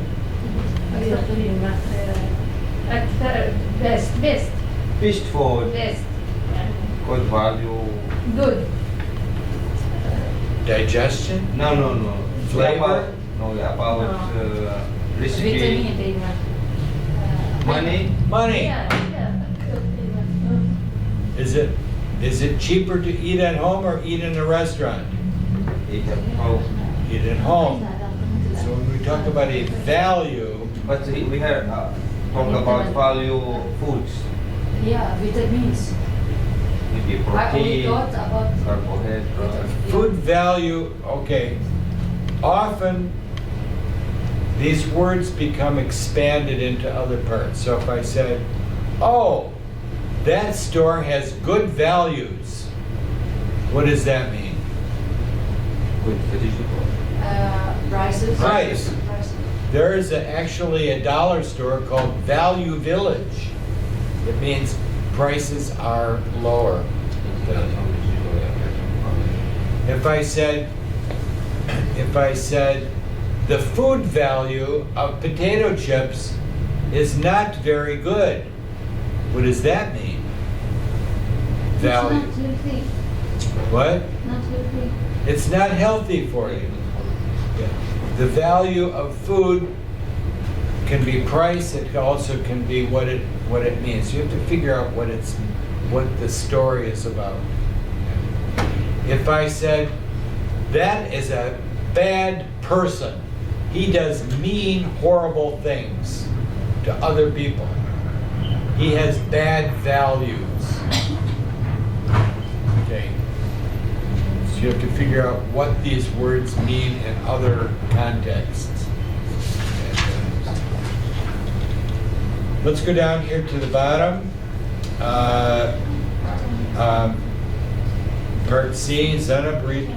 Best. Best food, Best. good value. Good. Digestion? No. Flavor? About recipe. Vitamin they have. Money. Money. Yeah. Is it cheaper to eat at home or eat in a restaurant? Eat at home. Eat at home. So when we talk about a value, But we have talk about value foods. Yeah, vitamins. Maybe I only protein, thought about carbohydrates. food value, okay. Often these words become expanded into other parts. So if I said, oh, that store has good values, what does that mean? Good vegetable. Prices. Price. There is actually a dollar store called Value Village. It means prices are lower. If I said the food value of potato chips is not very good, what does that mean? Value. It's not healthy. What? Not healthy. It's not healthy for you. The value of food can be price. It also can be what it means. You have to figure out what the story is about. If I said that is a bad person, he does mean, horrible things to other people. He has bad values. Okay. So you have to figure out what these words mean in other contexts. Let's go down here to the bottom. Part C, Zainab, read,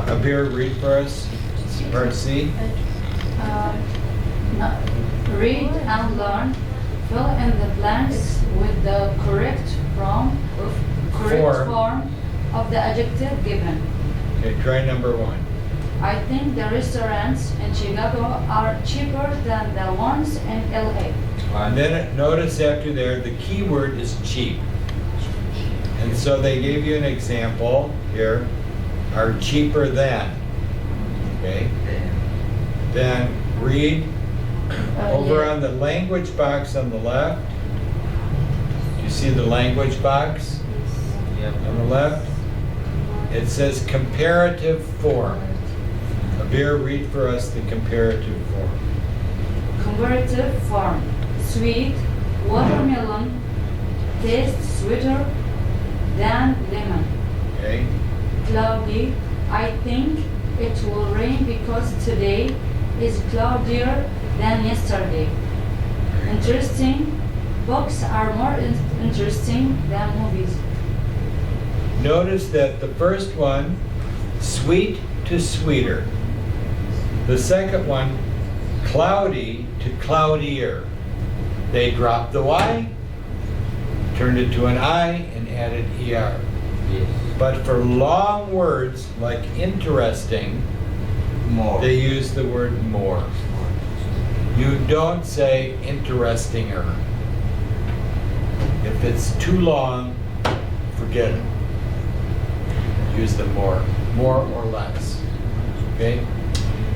Abir, read for us. Part C. Read and learn. Fill in the blanks with the correct form of the adjective given. Okay, try number 1. I think the restaurants in Chicago are cheaper than the ones in LA. And then notice after there, the key word is cheap. And so they gave you an example here, are cheaper than. Okay? Then read over on the language box on the left. Do you see the language box on the left? It says comparative form. Abir, read for us the comparative form. Comparative form. Sweet, watermelon, tastes sweeter than lemon. Okay? Cloudy, I think it will rain because today is cloudier than yesterday. Interesting, books are more interesting than movies. Notice that the first one, sweet to sweeter. The second one, cloudy to cloudier. They dropped the Y. turned it to an I and added ER. Yes. But for long words like interesting, More. they use the word more. You don't say interestinger. If it's too long, forget it. Use the more or less. Okay?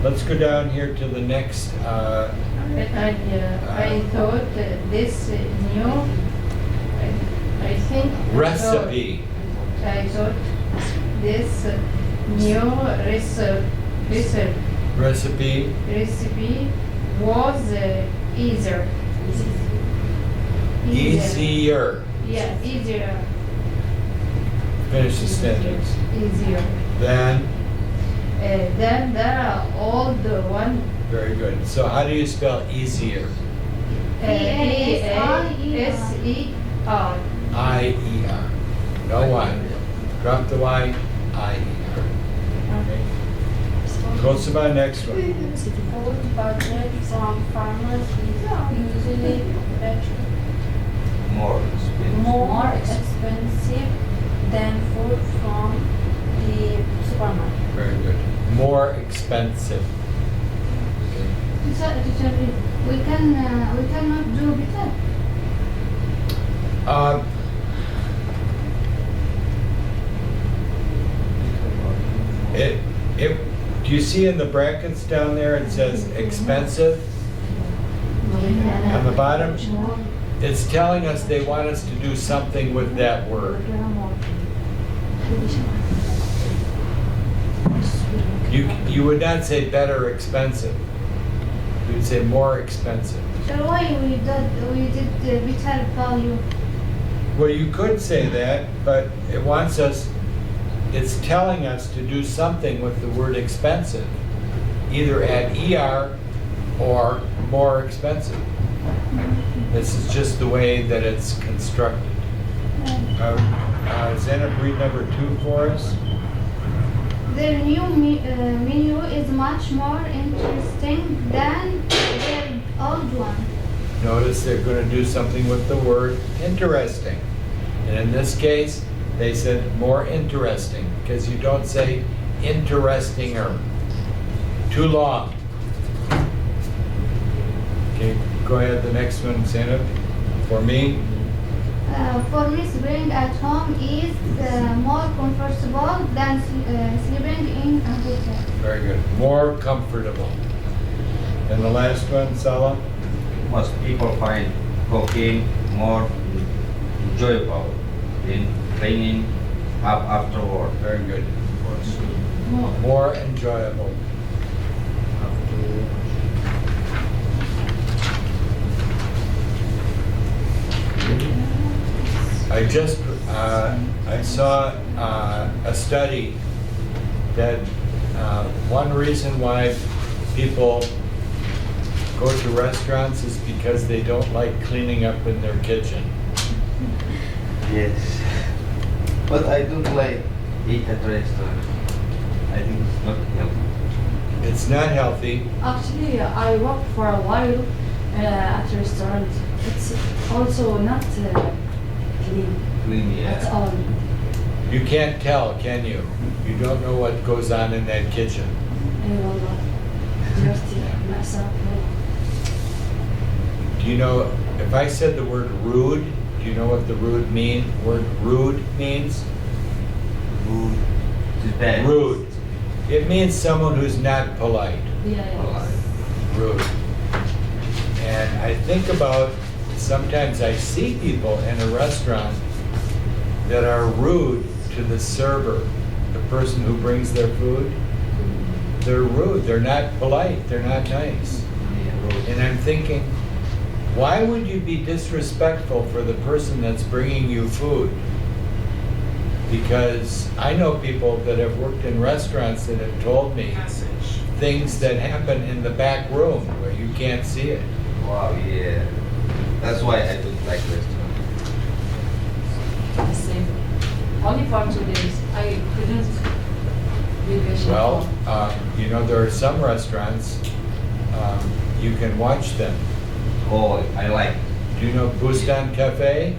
Let's go down here to the next. I thought this new, I think. Recipe. I thought this new Recipe. recipe was easier. Easier. Yeah, easier. Finish the sentence. Easier. Then, Then the old one. very good. So how do you spell easier? E-A-S-I-E-R. I-E-R. No Y. Drop the Y, I-E-R. Okay. Go to my next one. Food budget from farmers is usually better, More. expensive. more expensive than food from the supermarket. Very good. More expensive. Okay. Teacher, we cannot do better. Uh, do you see in the brackets down there, it says expensive on the bottom? It's telling us they want us to do something with that word. You would not say better expensive. You would say more expensive. Teacher, why we did better value? Well, you could say that, but it wants us, it's telling us to do something with the word expensive. Either add ER or more expensive. This is just the way that it's constructed. Zeynep, read number 2 for us. Their new menu is much more interesting than their old one. Notice they're going to do something with the word interesting. And in this case, they said more interesting, because you don't say interestinger. Too long. Okay, go ahead, the next one, Zeynep. For me, For me, sleeping at home is more comfortable than sleeping in a hotel. very good. More comfortable. And the last one, Salah? Most people find cooking more enjoyable than cleaning up afterward. Very good. More enjoyable. I saw a study that one reason why people go to restaurants is because they don't like cleaning up in their kitchen. Yes. But I don't like eat at restaurant. I think it's not healthy. It's not healthy. Actually, I worked for a while at a restaurant. It's also not clean Clean, at yeah. all. You can't tell, can you? You don't know what goes on in that kitchen. Dirty, mess up. Do you know, if I said the word rude, do you know what the word rude means? Food is bad. Rude. It means someone who's not polite. Yeah. Rude. And I think about, sometimes I see people in a restaurant that are rude to the server, the person who brings their food. They're rude, they're not polite, they're not nice. And I'm thinking, why would you be disrespectful for the person that's bringing you food? Because I know people that have worked in restaurants that have told me things that happen in the back room where you can't see it. Wow, yeah. That's why I don't like restaurant. The same. Only for 2 days. I couldn't be patient. Well, you know, there are some restaurants, you can watch them. Oh, I like. Do you know Bustan Cafe?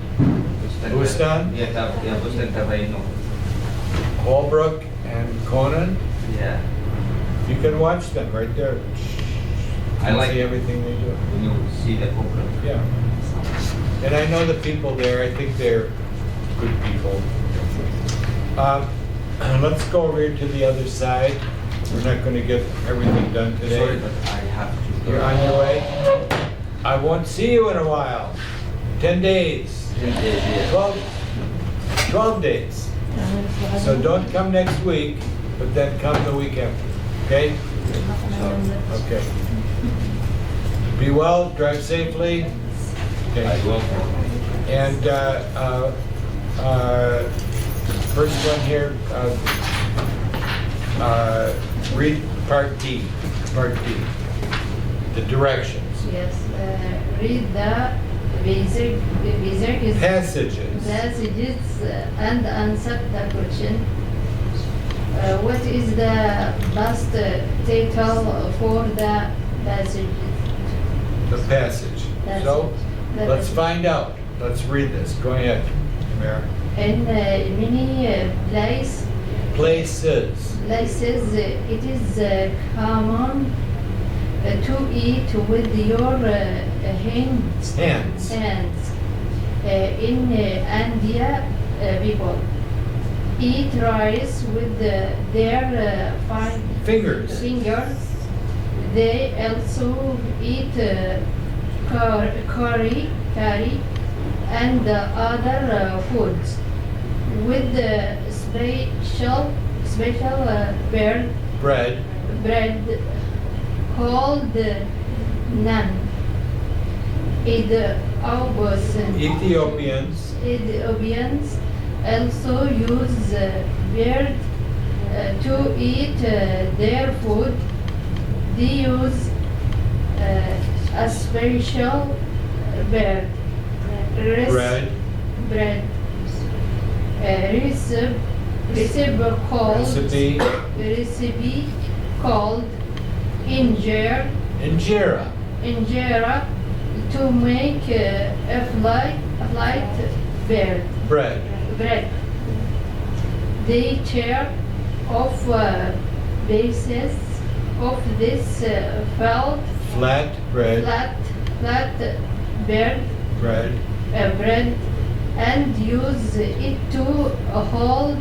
Bustan? Yeah, Bustan Terreno. Holbrook and Conan. Yeah. You can watch them right there. I You like see everything they do. when you see the program. Yeah. And I know the people there. I think they're good people. Let's go over here to the other side. We're not going to get everything done Sorry, today. but I have to. You're on your way. I won't see you in a while. 10 days. 10 days, yeah. 12 days. So don't come next week, but then come the week after. Okay? Okay. Be well, drive safely. I Okay. will. And first one here, read part D. Part D. The directions. Yes, read the basic Passages. passages and answer the question. What is the best title for the passage? The passage. So let's find out. Let's read this. Go ahead, Mary. In many places, it is common to eat with your hands. Hands. In India, people eat rice with their Fingers. fingers. They also eat curry, and other foods with special bread called naan. Ethiopians also use bread to eat their food. They use a special bread. Bread. Recipe called injera to make a flight bread. They tear off bases of this Flat bread. bread and use it to hold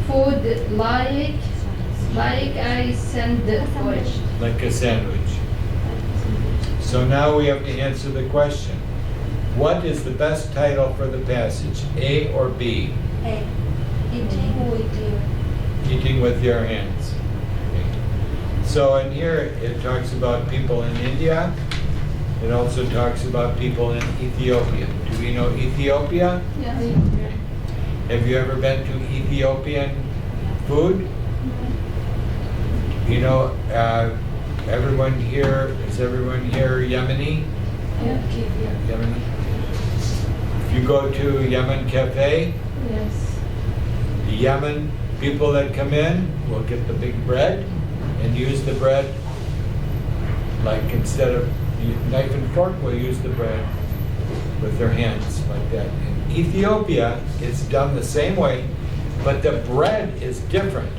food like a sandwich. Like a sandwich. So now we have to answer the question. What is the best title for the passage? A or B? Eating with your hands. Okay. So in here it talks about people in India. It also talks about people in Ethiopia. Do we know Ethiopia? Have you ever been to Ethiopian food? You know, is everyone here Yemeni? Yemeni? If you go to Yemen Cafe, Yes. the Yemen people that come in will get the big bread and use the bread, like instead of knife and fork, will use the bread with their hands like that. In Ethiopia, it's done the same way, but the bread is different.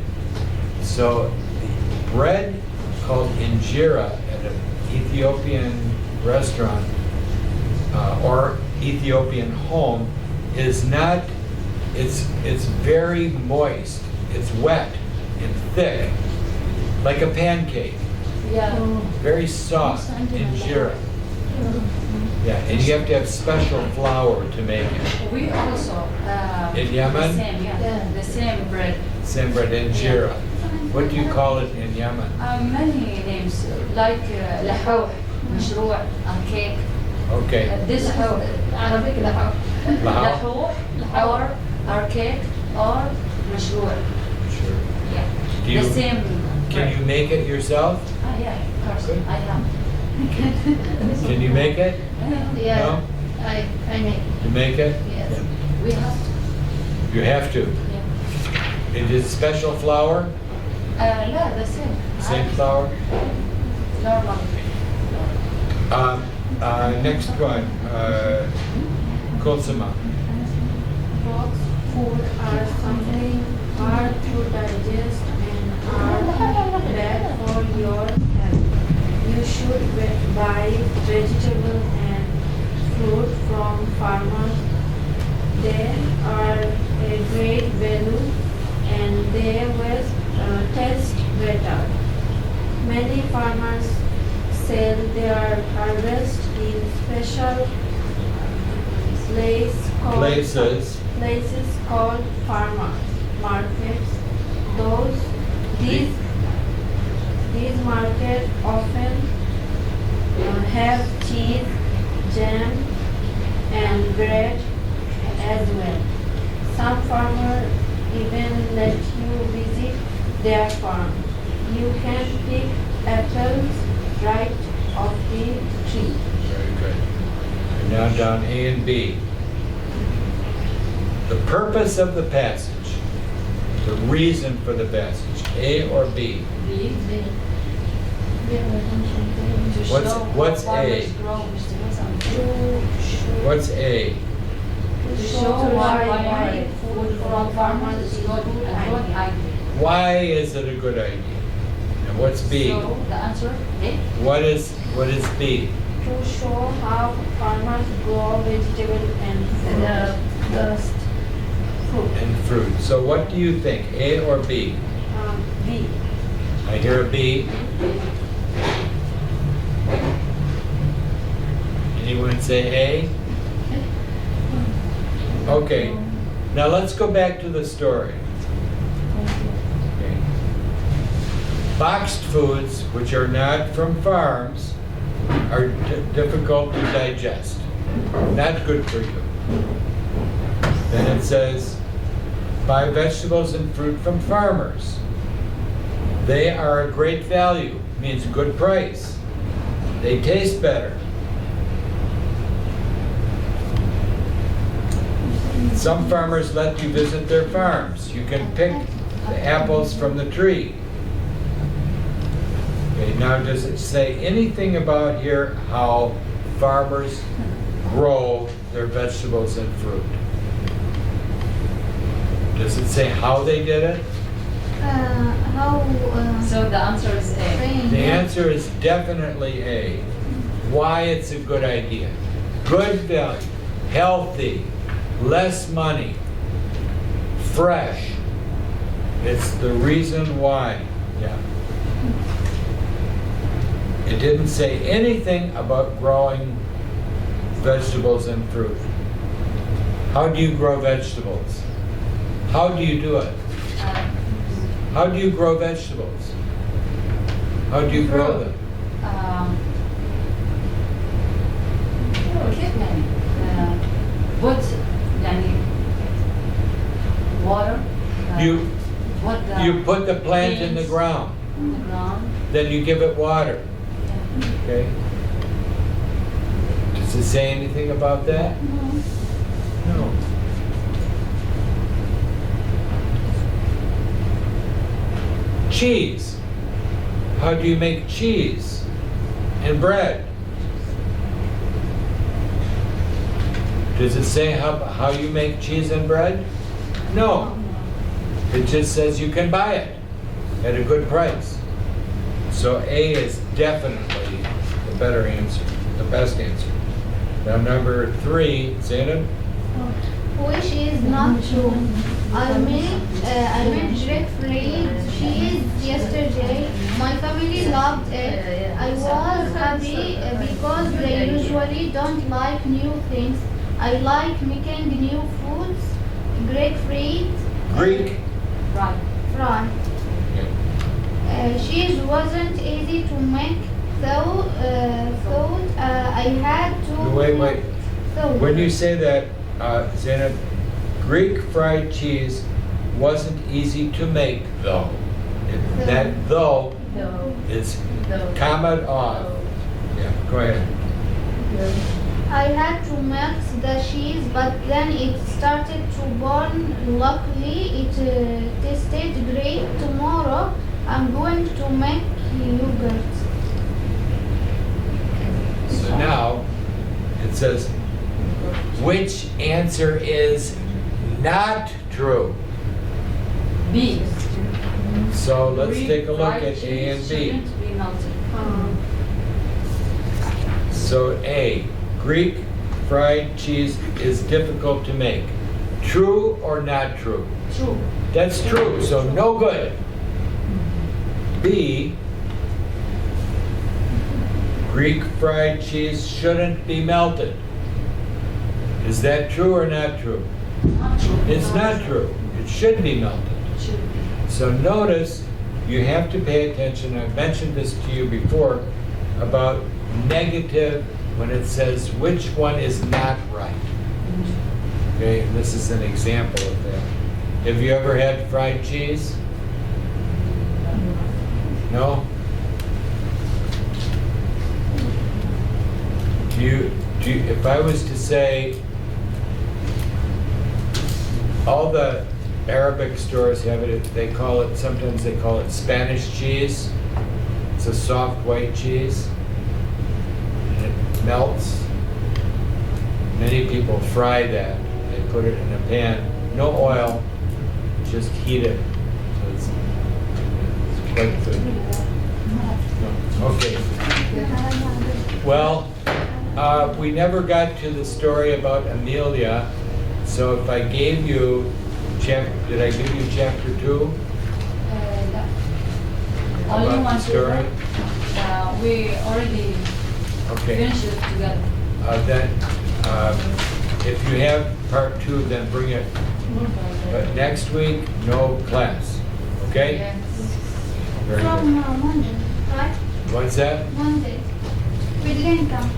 So the bread called injera at an Ethiopian restaurant or Ethiopian home is not, it's very moist, it's wet and thick, like a pancake, very soft, injera. Yeah, and you have to have special flour to make it. We also In Yemen? the same, the same bread. Same bread, injera. What do you call it in Yemen? Many names like لحوح, مشروع, cake. Okay. This Arabic لحوح. لحوح, or cake, or مشروع. Sure. Yeah. Do you- The same. Can you make it yourself? Yeah, of course. Good. I have. Can you make it? Yeah, No? I make. You make it? Yes. We have to. You have to. Yeah. It is special flour? لا, the same. Same flour? Normal. Next one, Kulsama. box food are something hard to digest and are bad for your health. You should buy vegetables and fruit from farmers. They are a great value and they will taste better. Many farmers sell their harvest in special places called farmers markets. These markets often have cheese, jam, and bread as well. Some farmers even let you visit their farm. You can pick apples right off the tree. Very good. And now down A and B. The purpose of the passage, the reason for the passage, A or B? What's A? What's A? To show why food from farmers is a good idea. Why is it a good idea? And what's B? So the answer A. What is B? To show how farmers grow vegetables and The fruit. And fruit. So what do you think, A or B? B. I hear a B. Anyone say A? Okay. Now let's go back to the story. Okay. Boxed foods, which are not from farms, are difficult to digest. Not good for you. Then it says, buy vegetables and fruit from farmers. They are a great value, means good price. They taste better. Some farmers let you visit their farms. You can pick the apples from the tree. Okay, now does it say anything about here how farmers grow their vegetables and fruit? Does it say how they did it? So the answer is A. The answer is definitely A. Why it's a good idea. Good value, healthy, less money, fresh. It's the reason why. Yeah. It didn't say anything about growing vegetables and fruit. How do you grow vegetables? How do you do it? How do you grow vegetables? How do you grow them? كيف يعني؟ put يعني water. You put the plant in the beans ground, on the ground. then you give it water. Okay? Does it say anything about that? No. Cheese. How do you make cheese and bread? Does it say how you make cheese and bread? No. It just says you can buy it at a good price. So A is definitely the better answer, the best answer. Now number 3, Zainab. Which is not true. I made Greek-free cheese yesterday. My family loved it. I was happy because they usually don't like new things. I like making new foods. Greek-free. Greek. Fry. Cheese wasn't easy to make, so I had to. Wait. So When you say that, Zainab, Greek fried cheese wasn't easy to make, though. That though is comment off. Yeah, go ahead. I had to melt the cheese, but then it started to burn. Luckily, it tasted great. Tomorrow, I'm going to make yogurt. So now it says, which answer is not true. B. So let's Greek take a look fried at A cheese and B. shouldn't be melted. So A, Greek fried cheese is difficult to make. True or not true? True. That's true, so no good. B, Greek fried cheese shouldn't be melted. Is that true or not true? Not true. It's not true. It should be melted. Should be. So notice, you have to pay attention. I've mentioned this to you before about negative when it says which one is not right. Okay, and this is an example of that. Have you ever had fried cheese? No? If I was to say, all the Arabic stores have it, sometimes they call it Spanish cheese. It's a soft white cheese. And it melts. Many people fry that. They put it in a pan, no oil, just heat it. So it's quite good. Okay. Well, we never got to the story about Amelia. So if I gave you, did I give you chapter 2? Only About one the story? We already Okay. finished it together. Then, if you have part 2, then bring it. But next week, no class. Okay? Yes. Very good. From Monday, right? What's that? Monday. We didn't come.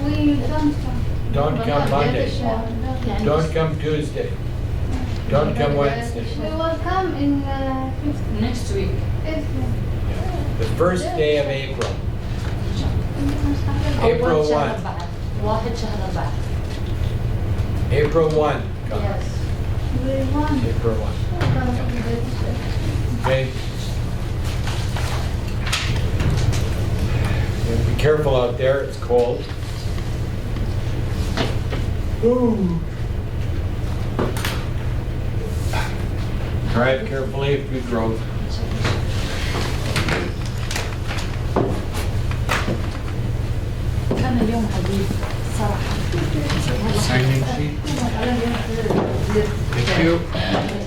We don't come. Don't come Monday. Yeah. Don't come Tuesday. Don't come Wednesday. We will come in 15th. Next week. The first day of April. April أول شهر 1. بعد. واحد شهر بعد. April 1. Come. Yes. We want April 1. Okay? Yeah, be careful out there, it's cold. Ooh. Drive carefully if you drove. كان اليوم عجيب صراحة. Signing sheet. Thank you.